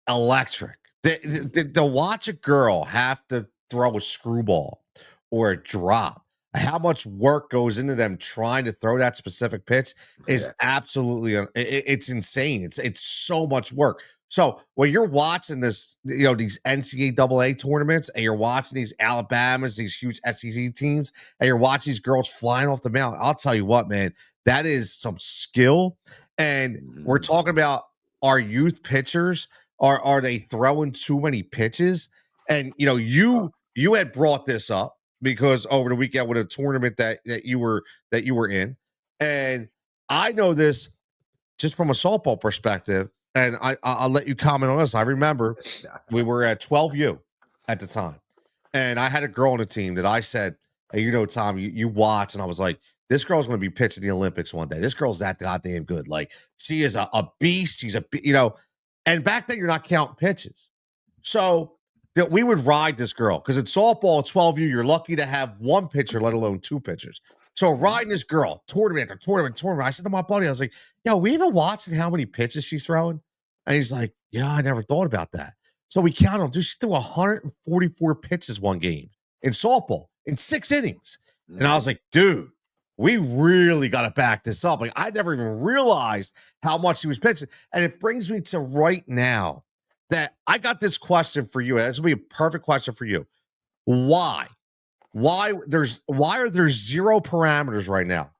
electric. To watch a girl have to throw a screwball or a drop, how much work goes into them trying to throw that specific pitch is absolutely it's insane. It's so much work. So when you're watching this, these NCAA tournaments, and you're watching these Alabamas, these huge SEC teams, and you're watching these girls flying off the mound, I'll tell you what, man, that is some skill. And we're talking about our youth pitchers. Are they throwing too many pitches? And you had brought this up because over the weekend with a tournament that you were in, and I know this just from a softball perspective, and I'll let you comment on this. I remember we were at 12U at the time, and I had a girl on the team that I said, hey, Tom, you watch, and I was like, this girl's going to be pitching the Olympics one day. This girl's that goddamn good. Like, she is a beast. She's and back then you're not counting pitches. So that we would ride this girl, because in softball at 12U, you're lucky to have one pitcher, let alone two pitchers. So riding this girl, tournament after tournament. I said to my buddy, I was like, yo, we even watching how many pitches she's throwing? And he's like, yeah, I never thought about that. So we counted them. Dude, she threw 144 pitches one game in softball in 6 innings. And I was like, dude, we really got to back this up. Like, I never even realized how much she was pitching. And it brings me to right now that I got this question for you. This will be a perfect question for you. Why are there zero parameters right now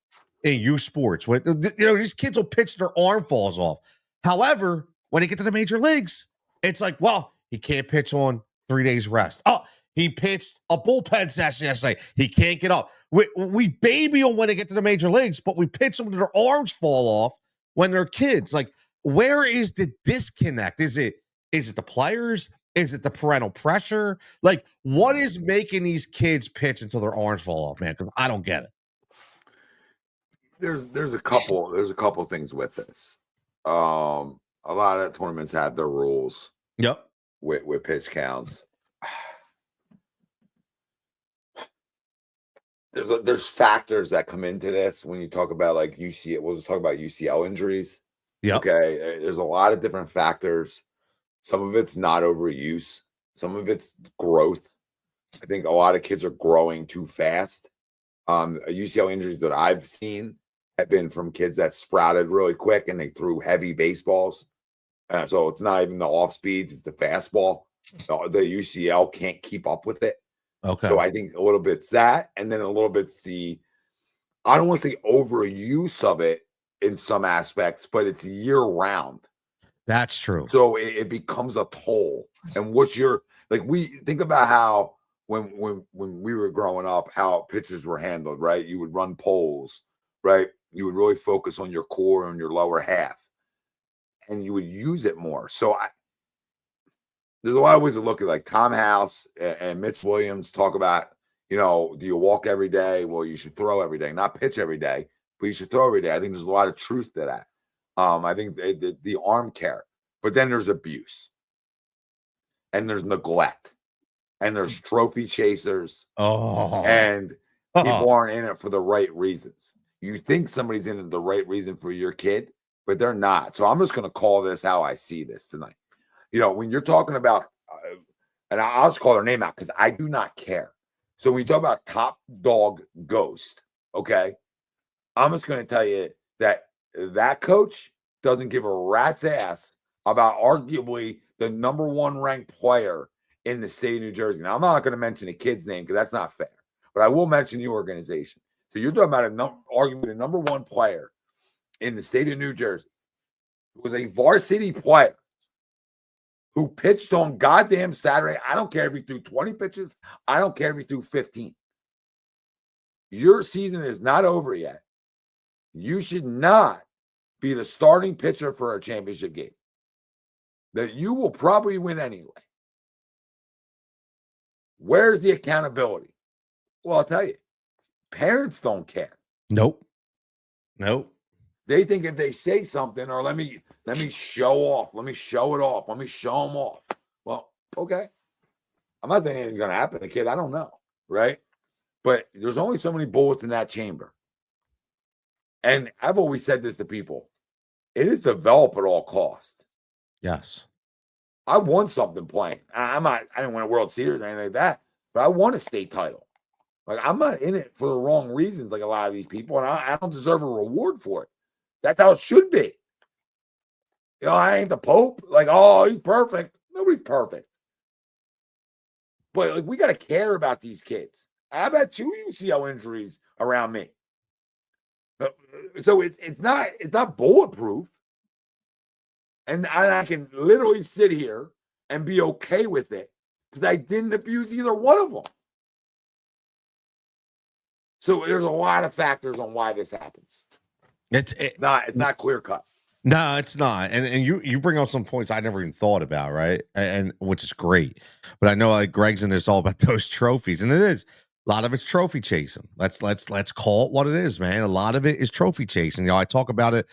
in youth sports? These kids will pitch, their arm falls off. However, when they get to the major leagues, it's like, well, he can't pitch on 3 days rest. Oh, he pitched a bullpen session yesterday. He can't get up. We baby them when they get to the major leagues, but we pitch them to their arms fall off when they're kids. Like, where is the disconnect? Is it the players? Is it the parental pressure? Like, what is making these kids pitch until their arms fall off, man? Because I don't get it. There's a couple things with this. A lot of tournaments have their rules. Yep. with pitch counts. There's factors that come into this when you talk about like UCL. We'll just talk about UCL injuries. Yep. Okay, there's a lot of different factors. Some of it's not overuse. Some of it's growth. I think a lot of kids are growing too fast. UCL injuries that I've seen have been from kids that sprouted really quick and they threw heavy baseballs. So it's not even the off speeds, it's the fastball. The UCL can't keep up with it. Okay. So I think a little bit's that, and then a little bit's I don't want to say overuse of it in some aspects, but it's year round. That's true. So it becomes a toll. And we think about how when we were growing up, how pitchers were handled, right? You would run poles, right? You would really focus on your core and your lower half, and you would use it more. So there's a lot of ways to look at, like Tom House and Mitch Williams talk about, do you walk every day? Well, you should throw every day, not pitch every day, but you should throw every day. I think there's a lot of truth to that. I think the arm care, but then there's abuse and there's neglect and there's trophy chasers and people aren't in it for the right reasons. You think somebody's in it the right reason for your kid, but they're not. So I'm just going to call this how I see this tonight. When you're talking about, and I'll just call their name out because I do not care. So when you talk about top dog ghost, okay, I'm just going to tell you that coach doesn't give a rat's ass about arguably the number one ranked player in the state of New Jersey. Now, I'm not going to mention a kid's name because that's not fair, but I will mention the organization. So you're talking about arguably the number one player in the state of New Jersey who was a varsity player who pitched on goddamn Saturday. I don't care if he threw 20 pitches. I don't care if he threw 15. Your season is not over yet. You should not be the starting pitcher for a championship game that you will probably win anyway. Where's the accountability? Well, I'll tell you, parents don't care. Nope. They think if they say something, or let me show off, let me show it off, let me show them off. Well, okay. I'm not saying anything's going to happen to a kid. I don't know, right? But there's only so many bullets in that chamber. And I've always said this to people. It is develop at all costs. Yes. I won something playing. I didn't win a World Series or anything like that, but I won a state title. Like, I'm not in it for the wrong reasons like a lot of these people, and I don't deserve a reward for it. That's how it should be. I ain't the Pope. Like, oh, he's perfect. Nobody's perfect. But we got to care about these kids. I've had 2 UCL injuries around me. So it's not bulletproof. And I can literally sit here and be okay with it because I didn't abuse either one of them. So there's a lot of factors on why this happens. It's not clear cut. No, it's not. And you bring up some points I never even thought about, right? And which is great. But I know like Greg's in this all about those trophies, and it is a lot of it's trophy chasing. Let's call it what it is, man. A lot of it is trophy chasing. I talk about it.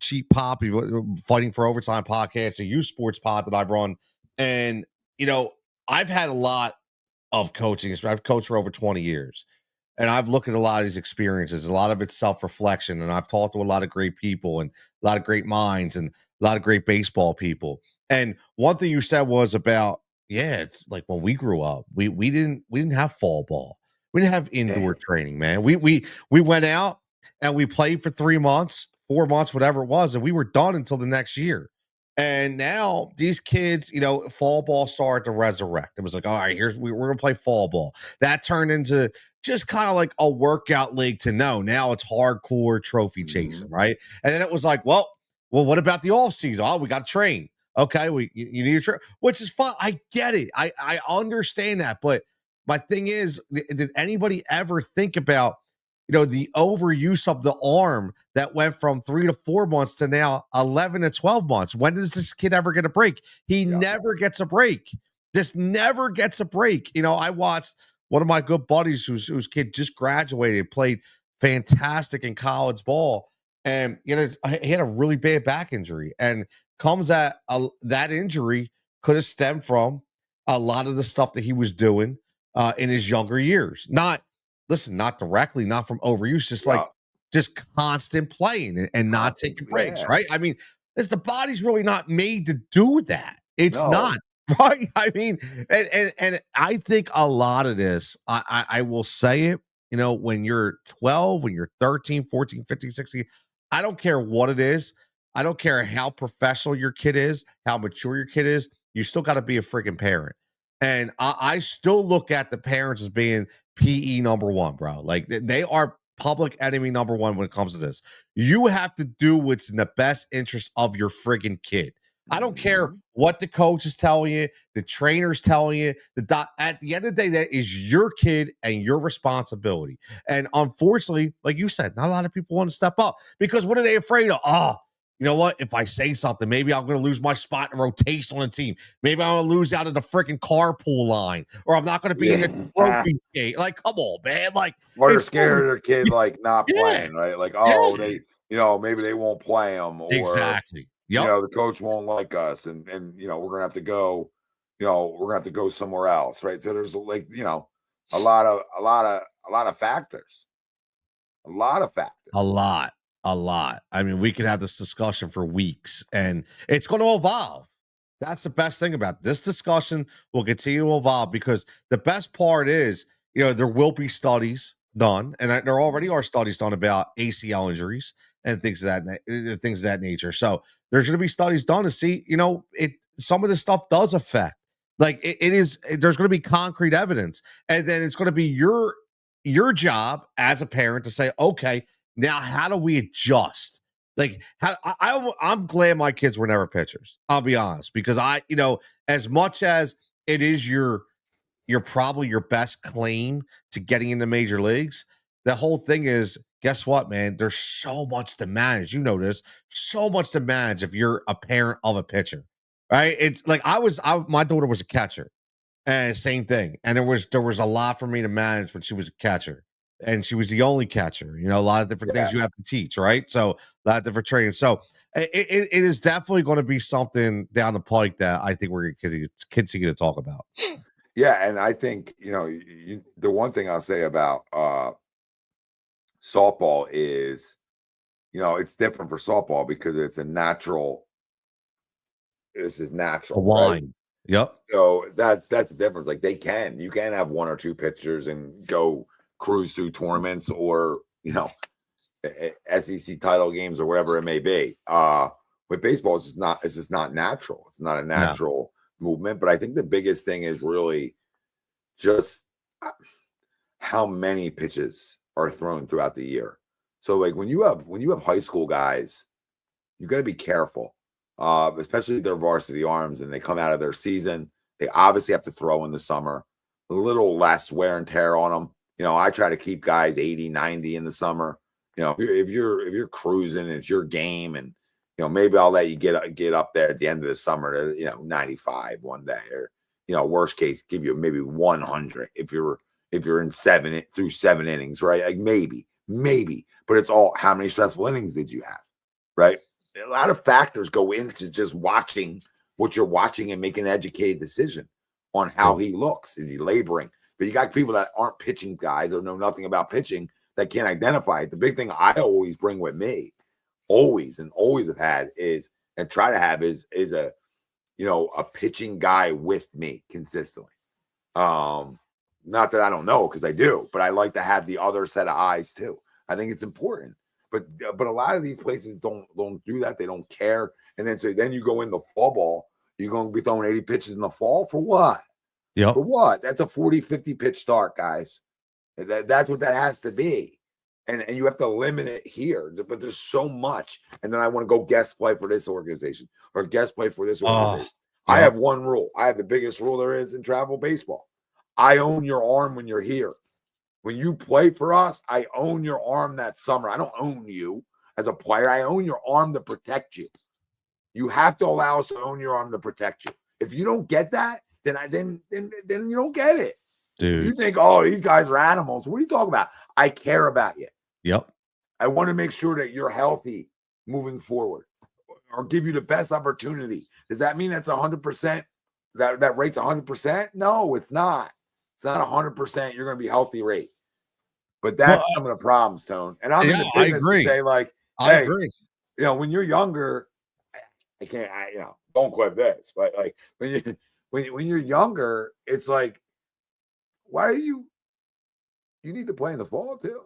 Cheap Pop, Fighting for Overtime podcast, a youth sports pod that I've run, and I've had a lot of coaching. I've coached for over 20 years. And I've looked at a lot of these experiences. A lot of it's self-reflection. And I've talked to a lot of great people and a lot of great minds and a lot of great baseball people. And one thing you said was about, it's like when we grew up, we didn't have fall ball. We didn't have indoor training, man. We went out and we played for 3 months, 4 months, whatever it was, and we were done until the next year. And now these kids, fall ball started to resurrect. It was like, all right, we're going to play fall ball. That turned into just kind of like a workout league to know. Now it's hardcore trophy chasing, right? And then it was like, well, what about the off season? Oh, we got to train. Okay, you need to train, which is fine. I get it. I understand that. But my thing is, did anybody ever think about the overuse of the arm that went from 3 to 4 months to now 11 to 12 months? When does this kid ever get a break? He never gets a break. This never gets a break. I watched one of my good buddies whose kid just graduated, played fantastic in college ball. And, he had a really bad back injury and comes at that injury could have stemmed from a lot of the stuff that he was doing in his younger years. Not directly, not from overuse, just constant playing and not taking breaks, Yeah. right? I mean, the body's really not made to do that. It's No. not, right? I mean, and I think a lot of this, I will say it, when you're 12, when you're 13, 14, 15, 16, I don't care what it is. I don't care how professional your kid is, how mature your kid is. You still got to be a freaking parent. And I still look at the parents as being PE number one, bro. Like they are public enemy number one when it comes to this. You have to do what's in the best interest of your friggin' kid. I don't care what the coach is telling you, the trainer's telling you. At the end of the day, that is your kid and your responsibility. And unfortunately, like you said, not a lot of people want to step up because what are they afraid of? Oh, you know what? If I say something, maybe I'm going to lose my spot in rotation on the team. Maybe I'm going to lose out of the freaking carpool line, or I'm not going to be in the trophy gate. Like, come on, man! Like, or they're scared of their kid like not Yeah. playing, right? Like, oh, they, maybe they won't play them, or exactly. Yep. the coach won't like us, and we're gonna have to go, we're gonna have to go somewhere else, right? So there's like, a lot of factors, a lot of factors. A lot. I mean, we could have this discussion for weeks and it's going to evolve. That's the best thing about it. This discussion will continue to evolve because the best part is, there will be studies done, and there already are studies done about ACL injuries and things of that nature. So there's going to be studies done to see, some of this stuff does affect. Like there's going to be concrete evidence, and then it's going to be your job as a parent to say, okay, now, how do we adjust? Like, I'm glad my kids were never pitchers. I'll be honest, because as much as it is your probably your best claim to getting into major leagues, the whole thing is, guess what, man? There's so much to manage. You know this, so much to manage if you're a parent of a pitcher, right? It's like my daughter was a catcher, and same thing. And there was a lot for me to manage when she was a catcher. And she was the only catcher, a lot of different things you have to teach, right? So a lot of different training. So it is definitely going to be something down the pike that I think we're kids are going to talk about. Yeah, and I think the one thing I'll say about softball is, it's different for softball because it's a natural. This is natural. A line. Right? Yep. So that's the difference. Like you can have one or two pitchers and go cruise through tournaments or SEC title games or whatever it may be. With baseball, it's just not natural. It's not a natural movement. But I think the biggest thing is really just how many pitches are thrown throughout the year. So like when you have high school guys, you got to be careful, especially their varsity arms, and they come out of their season. They obviously have to throw in the summer, a little less wear and tear on them. I try to keep guys 80, 90 in the summer. If you're cruising, it's your game, and maybe I'll let you get up there at the end of the summer to 95 one day, or worst case give you maybe 100 if you're in 7 innings, right? Like maybe, but it's all how many stressful innings did you have, right? A lot of factors go into just watching what you're watching and making an educated decision on how he looks. Is he laboring? But you got people that aren't pitching guys or know nothing about pitching that can't identify it. The big thing I always bring with me, always have had and try to have is a pitching guy with me consistently. Not that I don't know, because I do, but I like to have the other set of eyes too. I think it's important. But a lot of these places don't do that. They don't care. And then you go in the fall ball, you're going to be throwing 80 pitches in the fall for what? Yep. For what? That's a 40, 50 pitch start, guys. That's what that has to be. And you have to limit it here. But there's so much. And then I want to go guest play for this organization or guest play for this organization. I have one rule. I have the biggest rule there is in travel baseball. I own your arm when you're here. When you play for us, I own your arm that summer. I don't own you as a player. I own your arm to protect you. You have to allow us to own your arm to protect you. If you don't get that, then you don't get it. Dude. You think, oh, these guys are animals. What are you talking about? I care about you. Yep. I want to make sure that you're healthy moving forward or give you the best opportunity. Does that mean that's 100%? that rate's 100%? No, it's not. It's not 100%. You're going to be healthy rate. But that's some of the problems, Tone. And I'm in the I business to agree. say, like, I hey, agree. when you're younger, I can't, don't clip this, but like when you're younger, it's like, why are you need to play in the fall too?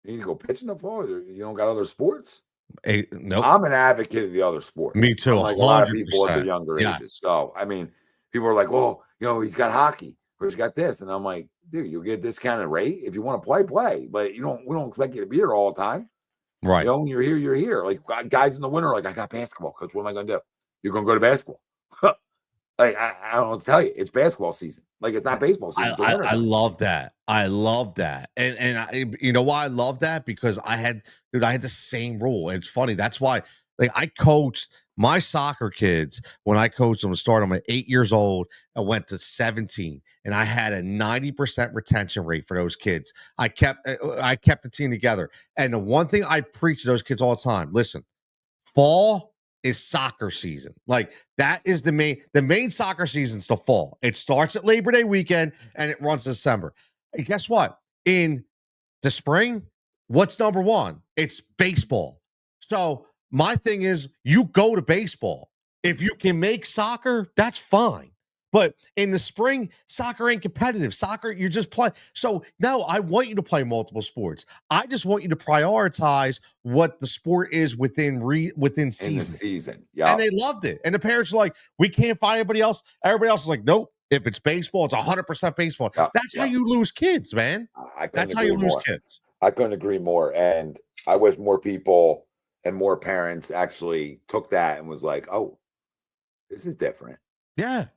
You need to go pitch in the fall. You don't got other sports. Nope. I'm an advocate of the other sports. Me too. Like a lot of 100%. people at the younger ages. So I mean, people are like, well, he's got hockey or he's got this, and I'm like, dude, you'll get a discounted rate if you want to play, but we don't expect you to be here all the time. Right. When you're here, you're here. Like guys in the winter, like I got basketball, coach. What am I going to do? You're going to go to basketball. Like I don't know what to tell you. It's basketball season. Like it's not baseball season. I love that. I love that. And I, you know why I love that? Because I had the same rule. It's funny. That's why, like, I coached my soccer kids when I coached them. Started them at 8 years old. I went to 17, and I had a 90% retention rate for those kids. I kept the team together. And the one thing I preach to those kids all the time: listen, fall is soccer season. Like that is the main soccer season's the fall. It starts at Labor Day weekend and it runs December. And guess what? In the spring, what's number one? It's baseball. So my thing is, you go to baseball. If you can make soccer, that's fine. But in the spring, soccer ain't competitive. Soccer, you're just playing. So no, I want you to play multiple sports. I just want you to prioritize what the sport is within season. Yeah. And they loved it. And the parents are like, we can't find anybody else. Everybody else is like, nope. If it's baseball, it's 100% baseball. That's how you lose kids, man. That's how you lose kids. I couldn't agree more. And I wish more people and more parents actually took that and was like, oh, this is different. Yeah.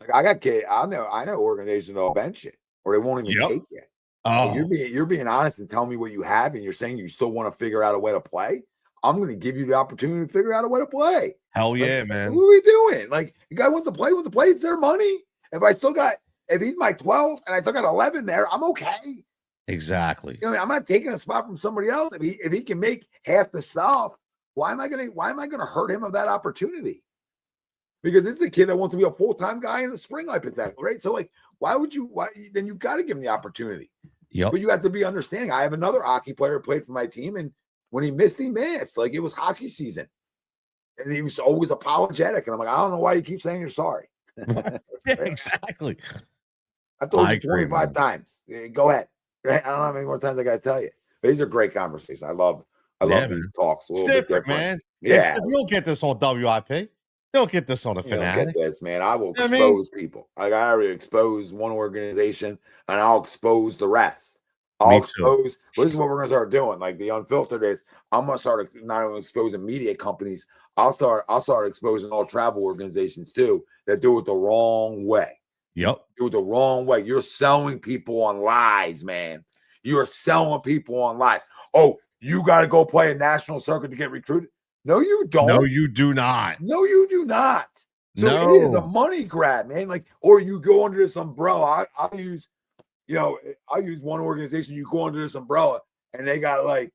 Like I got kids. I know organizations that'll bench it or they won't even take it. Oh, you're being honest and telling me what you have, and you're saying you still want to figure out a way to play. I'm going to give you the opportunity to figure out a way to play. Hell yeah, man. What are we doing? Like, the guy wants to play. It's their money. If he's my 12 and I still got 11 there, I'm okay. Exactly. I'm not taking a spot from somebody else. If he can make half the stuff, why am I gonna hurt him of that opportunity? Because this is a kid that wants to be a full-time guy in the spring, hypothetical, right? So, like, why then you got to give him the opportunity. Yep. But you have to be understanding. I have another hockey player who played for my team, and when he missed, he missed. Like, it was hockey season. And he was always apologetic. And I'm like, I don't know why you keep saying you're sorry. Yeah, exactly. I've told you 25 times. Go ahead. I don't know how many more times I got to tell you. But these are great conversations. I love these talks. It's different, man. Yeah. You don't get this on WIP. You don't get this on a Fanatic. You don't get this, man. I will expose people. Like, I already exposed one organization, and I'll expose the rest. This is what we're going to start doing. Like, the Unfiltered is, I'm going to start not only exposing media companies, I'll start exposing all travel organizations too that do it the wrong way. Yep. Do it the wrong way. You're selling people on lies, man. You're selling people on lies. Oh, you got to go play a national circuit to get recruited. No, you don't. No, you do not. No, you do not. So it is a money grab, man. Like, or you go under this umbrella. I'll use one organization. You go under this umbrella, and they got like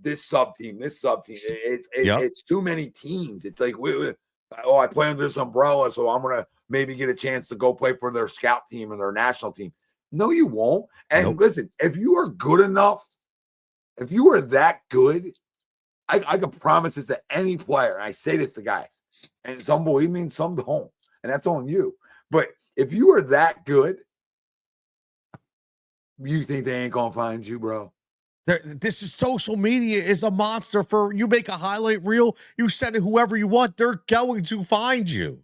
this sub team. It's too many teams. It's like, I play under this umbrella, so I'm gonna maybe get a chance to go play for their scout team and their national team. No, you won't. And listen, if you are good enough, if you are that good, I can promise this to any player. I say this to guys, and some believe me and some don't, and that's on you. But if you are that good, you think they ain't gonna find you, bro? This is social media is a monster. For you make a highlight reel, you send it whoever you want. They're going to find you.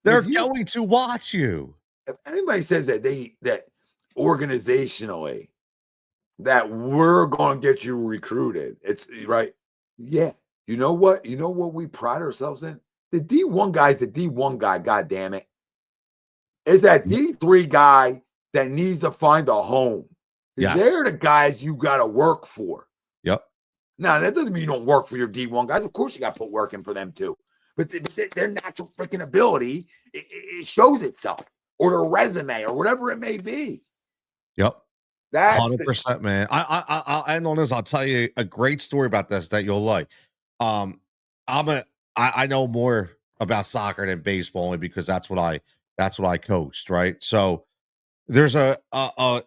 They're going to watch you. If anybody says that organizationally that we're going to get you recruited, it's right. Yeah. You know what? You know what we pride ourselves in? The D1 guy is the D1 guy. God damn it. Is that D3 guy that needs to find a home. Yes. They're the guys you got to work for. Yep. Now, that doesn't mean you don't work for your D1 guys. Of course, you got to put work in for them too. But their natural freaking ability, it shows itself, or their resume, or whatever it may be. Yep. That's 100%, man. I'll end on this. I'll tell you a great story about this that you'll like. I know more about soccer than baseball, only because that's what I coached, right? So there's a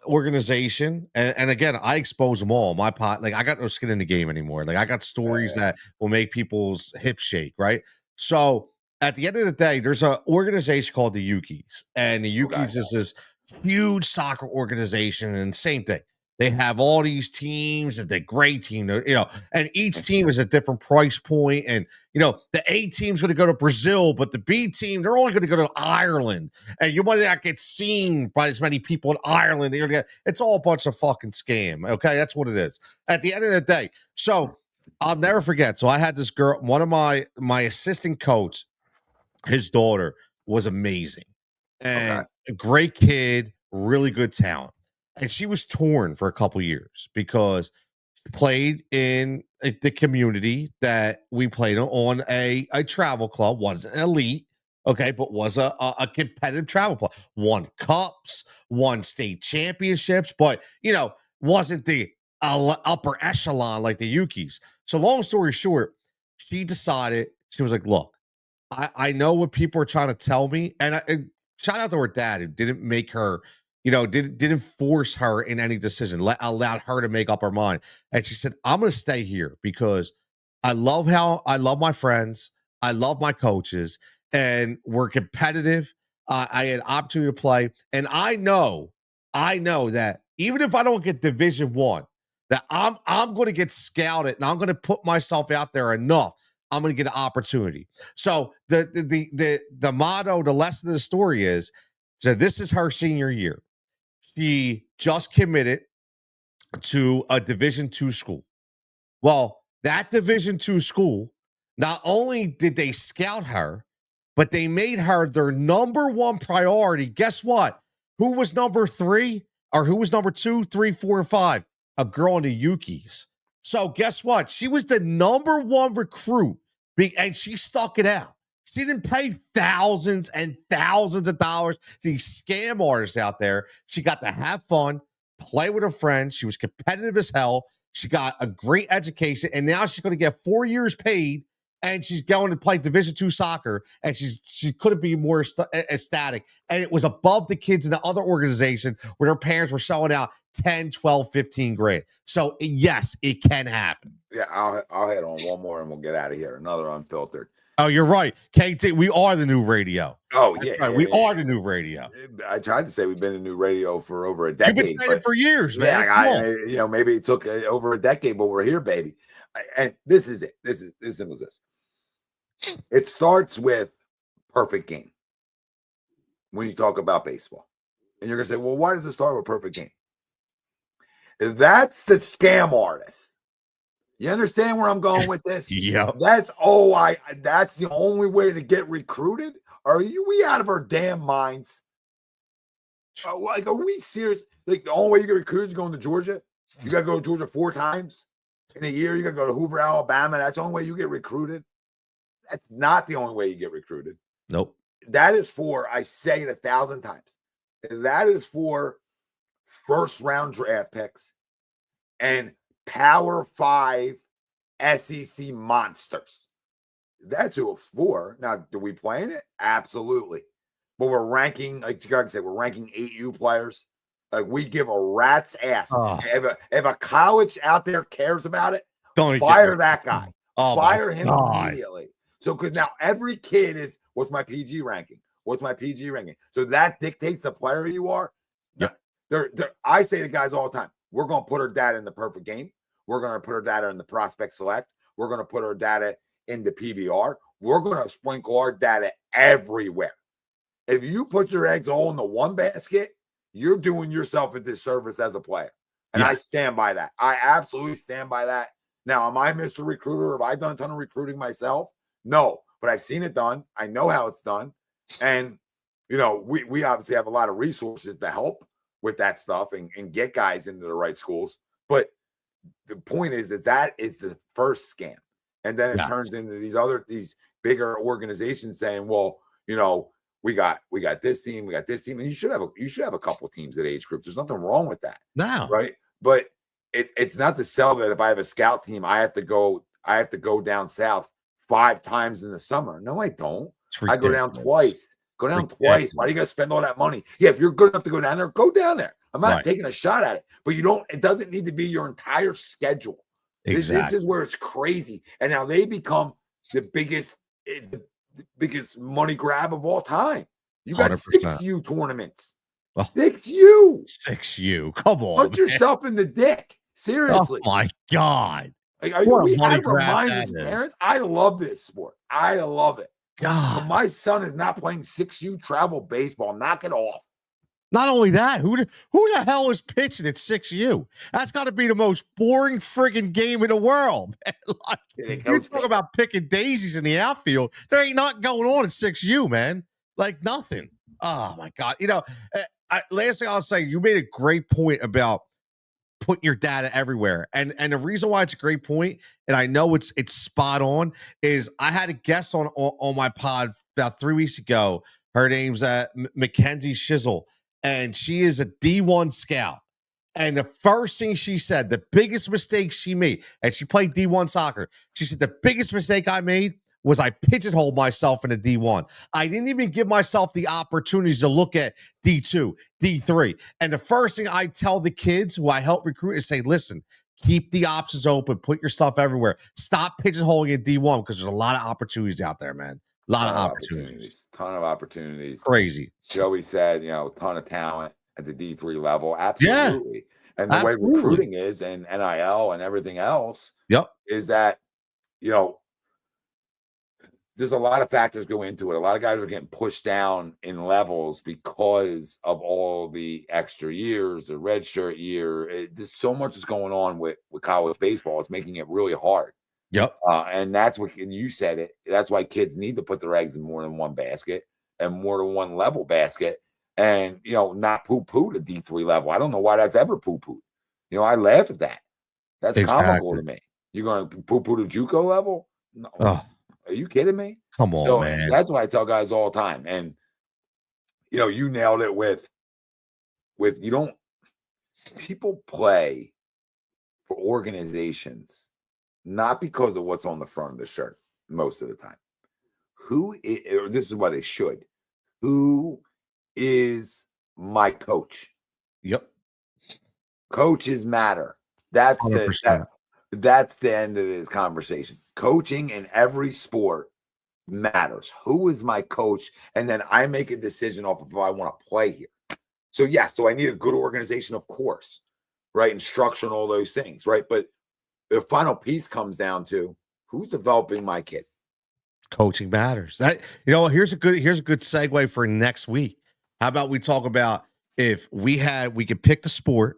organization, and again, I expose them all. My pot, like I got no skin in the game anymore. Like I got stories that will make people's hips shake, right? So at the end of the day, there's an organization called the Yukis, and the Yukis is this huge soccer organization, and same thing. They have all these teams, and the great team, and each team is a different price point. And the A team's going to go to Brazil, but the B team, they're only going to go to Ireland, and you might not get seen by as many people in Ireland. It's all a bunch of fucking scam. Okay, that's what it is. At the end of the day, so I'll never forget. So I had this girl, one of my assistant coach, his daughter was amazing and a great kid, really good talent. And she was torn for a couple years because she played in the community that we played on a travel club, wasn't elite, okay, but was a competitive travel club. Won cups, won state championships, but wasn't the upper echelon like the Yukis. So long story short, she decided, she was like, look, I know what people are trying to tell me, and shout out to her dad who didn't make her, didn't force her in any decision, allowed her to make up her mind. And she said, I'm going to stay here because I love my friends, I love my coaches, and we're competitive. I had opportunity to play, and I know that even if I don't get Division 1, that I'm going to get scouted, and I'm going to put myself out there enough. I'm going to get an opportunity. So the motto, the lesson of the story is, so this is her senior year. She just committed to a Division 2 school. Well, that Division 2 school, not only did they scout her, but they made her their number one priority. Guess what? Who was number 3? Or who was number 2, 3, 4, and 5? A girl in the Yukis. So guess what? She was the number one recruit, and she stuck it out. She didn't pay thousands and thousands of dollars to these scam artists out there. She got to have fun, play with her friends. She was competitive as hell. She got a great education, and now she's going to get 4 years paid, and she's going to play Division 2 soccer, and she couldn't be more ecstatic. And it was above the kids in the other organization where their parents were selling out 10, 12, 15 grand. So yes, it can happen. Yeah, I'll hit on one more and we'll get out of here. Another unfiltered. Oh, you're right. KT, we are the new radio. Oh, That's yeah. right. We are the new radio. I tried to say we've been in new radio for over a decade. You've been saying it for years, man. Yeah, maybe it took over a decade, but we're here, baby. And this is it. This is as simple as this. It starts with perfect game when you talk about baseball. And you're going to say, well, why does it start with perfect game? That's the scam artist. You understand where I'm going with this? Yeah. That's the only way to get recruited? Are we out of our damn minds? Like, are we serious? Like, the only way you get recruited is going to Georgia? You got to go to Georgia 4 times in a year? You got to go to Hoover, Alabama? That's the only way you get recruited? That's not the only way you get recruited. Nope. That is for, I say it 1,000 times, that is for first-round draft picks and Power 5 SEC monsters. That's who it's for. Now, do we play in it? Absolutely. But we're ranking, like you guys say, we're ranking 8U players. Like, we give a rat's ass. If a college out there cares about it, fire that guy. Fire him immediately. So, because now every kid is, what's my PG ranking? What's my PG ranking? So that dictates the player you are. Yep. I say to guys all the time, we're going to put our data in the perfect game. We're going to put our data in the prospect select. We're going to put our data in the PBR. We're going to sprinkle our data everywhere. If you put your eggs all in the one basket, you're doing yourself a disservice as a player. And I stand by that. I absolutely stand by that. Now, am I Mr. Recruiter? Have I done a ton of recruiting myself? No, but I've seen it done. I know how it's done. And, we obviously have a lot of resources to help with that stuff and get guys into the right schools. But the point is that is the first scam. And then it turns into these bigger organizations saying, well, we got this team, we got this team. And you should have a couple of teams at age groups. There's nothing wrong with that. No. Right. But it's not to sell that if I have a scout team, I have to go down south 5 times in the summer. No, I don't. I go down twice. Go down Ridiculous. twice. Why do you got to spend all that money? Yeah, if you're good enough to go down there, go down there. I'm not taking a shot at it, but it doesn't need to be your entire schedule. Exactly. This is where it's crazy. And now they become the biggest money grab of all time. You got 100%. 6U tournaments. Oh, 6U. 6U. Come on. Put yourself in the dick. Seriously. Oh my God. Like, we got to remind these parents. I love this sport. I love it. God. But my son is not playing 6U travel baseball. Knock it off. Not only that, who the hell is pitching at 6U? That's got to be the most boring friggin' game in the world. Like, you talk about picking daisies in the outfield. There ain't not going on at 6U, man. Like nothing. Oh my God. Last thing I'll say, you made a great point about putting your data everywhere. And the reason why it's a great point, and I know it's spot on, is I had a guest on my pod about 3 weeks ago. Her name's Mackenzie Shizzle. And she is a D1 scout. And the first thing she said, the biggest mistake she made, and she played D1 soccer, she said, the biggest mistake I made was I pigeonholed myself in a D1. I didn't even give myself the opportunities to look at D2, D3. And the first thing I tell the kids who I help recruit is say, listen, keep the options open, put your stuff everywhere. Stop pigeonholing in D1 because there's a lot of opportunities out there, man. A lot of opportunities. Ton of opportunities. Crazy. Joey said, ton of talent at the D3 level. Absolutely. Yeah, and the way recruiting is and NIL and everything else is that, there's a lot of factors go into it. A lot of guys are getting pushed down in levels because of all the extra years, the red shirt year. There's so much is going on with college baseball. It's making it really hard. Yep. And that's what you said it. That's why kids need to put their eggs in more than one basket and more than one level basket. And, not poo-poo to D3 level. I don't know why that's ever poo-poo. I laugh at that. That's comical to me. You're going to poo-poo to JUCO level? No. Oh. Are you kidding me? Come on, man. That's what I tell guys all the time. And, you nailed it with people play for organizations not because of what's on the front of the shirt most of the time. This is what they should. Who is my coach? Yep. Coaches matter. That's 100%. That's the end of this conversation. Coaching in every sport matters. Who is my coach? And then I make a decision off of if I want to play here. So yes, do I need a good organization? Of course, right? And structure and all those things, right? But the final piece comes down to who's developing my kid. Coaching matters. That here's a good segue for next week. How about we talk about if we could pick the sport,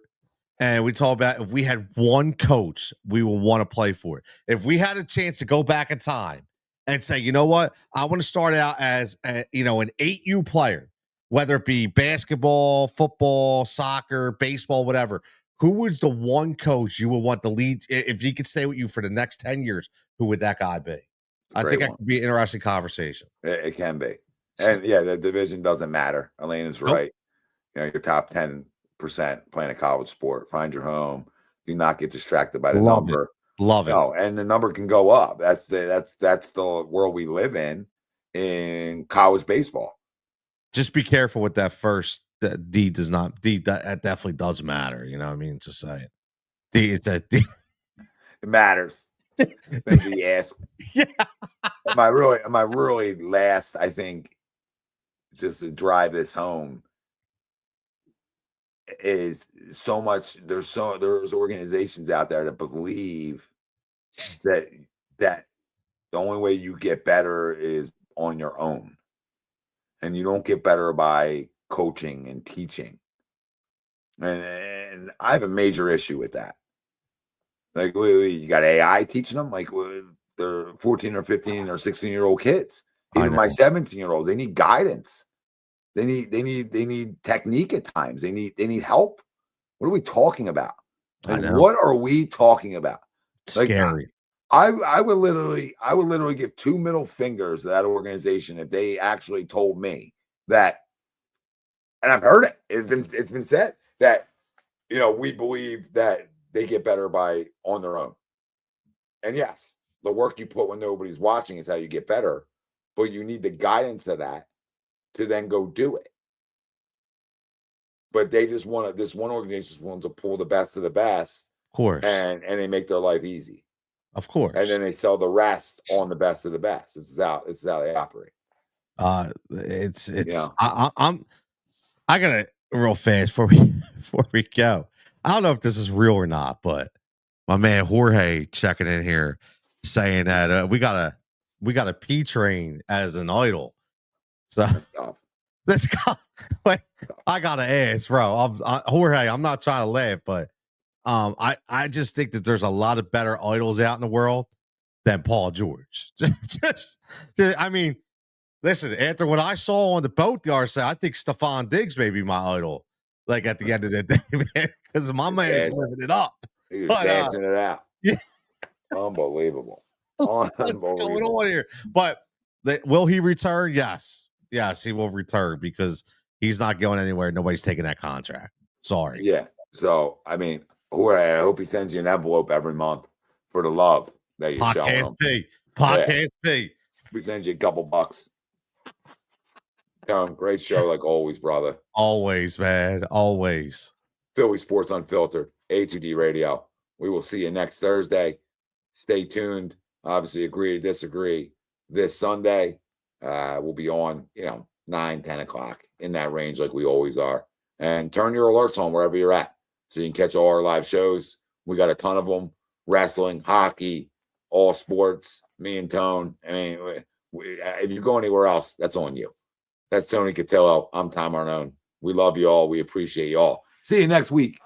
and we talk about if we had one coach we would want to play for. If we had a chance to go back in time and say, you know what, I want to start out as an 8U player, whether it be basketball, football, soccer, baseball, whatever. Who was the one coach you would want to lead? If he could stay with you for the next 10 years, who would that guy be? I think that could be an interesting conversation. It can be. And yeah, the division doesn't matter. Elena's right. Your top 10% playing a college sport. Find your home. Do not get distracted by the number. Love it. No, and the number can go up. That's the world we live in college baseball. Just be careful with that first. That D that definitely does matter. You know what I mean? To say it. It's a D. It matters. Thank you, ask. Yeah. Am I really last? I think just to drive this home is so much. There's organizations out there that believe that the only way you get better is on your own, and you don't get better by coaching and teaching. And I have a major issue with that. Like, you got AI teaching them? Like, they're 14 or 15 or 16-year-old kids. Even my 17-year-olds, they need guidance. They need technique at times. They need help. What are we talking about? Like, what are we talking about? Like, scary. I would literally give 2 middle fingers to that organization if they actually told me that, and I've heard it. It's been said that, we believe that they get better by on their own. And yes, the work you put when nobody's watching is how you get better. but you need the guidance of that to then go do it. But they just want to, this one organization just wants to pull the best of the best. Of course. And they make their life easy. Of course. And then they sell the rest on the best of the best. This is how they operate. It's Yeah. I gotta real fast before we go. I don't know if this is real or not, but my man Jorge checking in here saying that we got a P Train as an idol. So That's tough. let's go. Wait, I gotta ask, bro. Jorge, I'm not trying to laugh, but I just think that there's a lot of better idols out in the world than Paul George. just I mean, listen, after what I saw on the boat the other side, I think Stephon Diggs may be my idol. Like at the end of the day, man, because my man's living it up. He's dancing it out. Yeah. Unbelievable. What's going on here? But will he return? Yes, he will return because he's not going anywhere. Nobody's taking that contract. Sorry. Yeah. So I mean, I hope he sends you an envelope every month for the love that you're showing him. Podcast P. We send you a couple bucks. Tell him, great show like always, brother. Always, man. Always. Philly Sports Unfiltered, A2D Radio. We will see you next Thursday. Stay tuned. Obviously, agree to disagree. This Sunday, we'll be on, 9, 10 o'clock in that range like we always are. And turn your alerts on wherever you're at so you can catch all our live shows. We got a ton of them. Wrestling, hockey, all sports, me and Tone. I mean, if you go anywhere else, that's on you. That's Tony Cutillo. I'm Tom Arnone. We love you all. We appreciate you all. See you next week.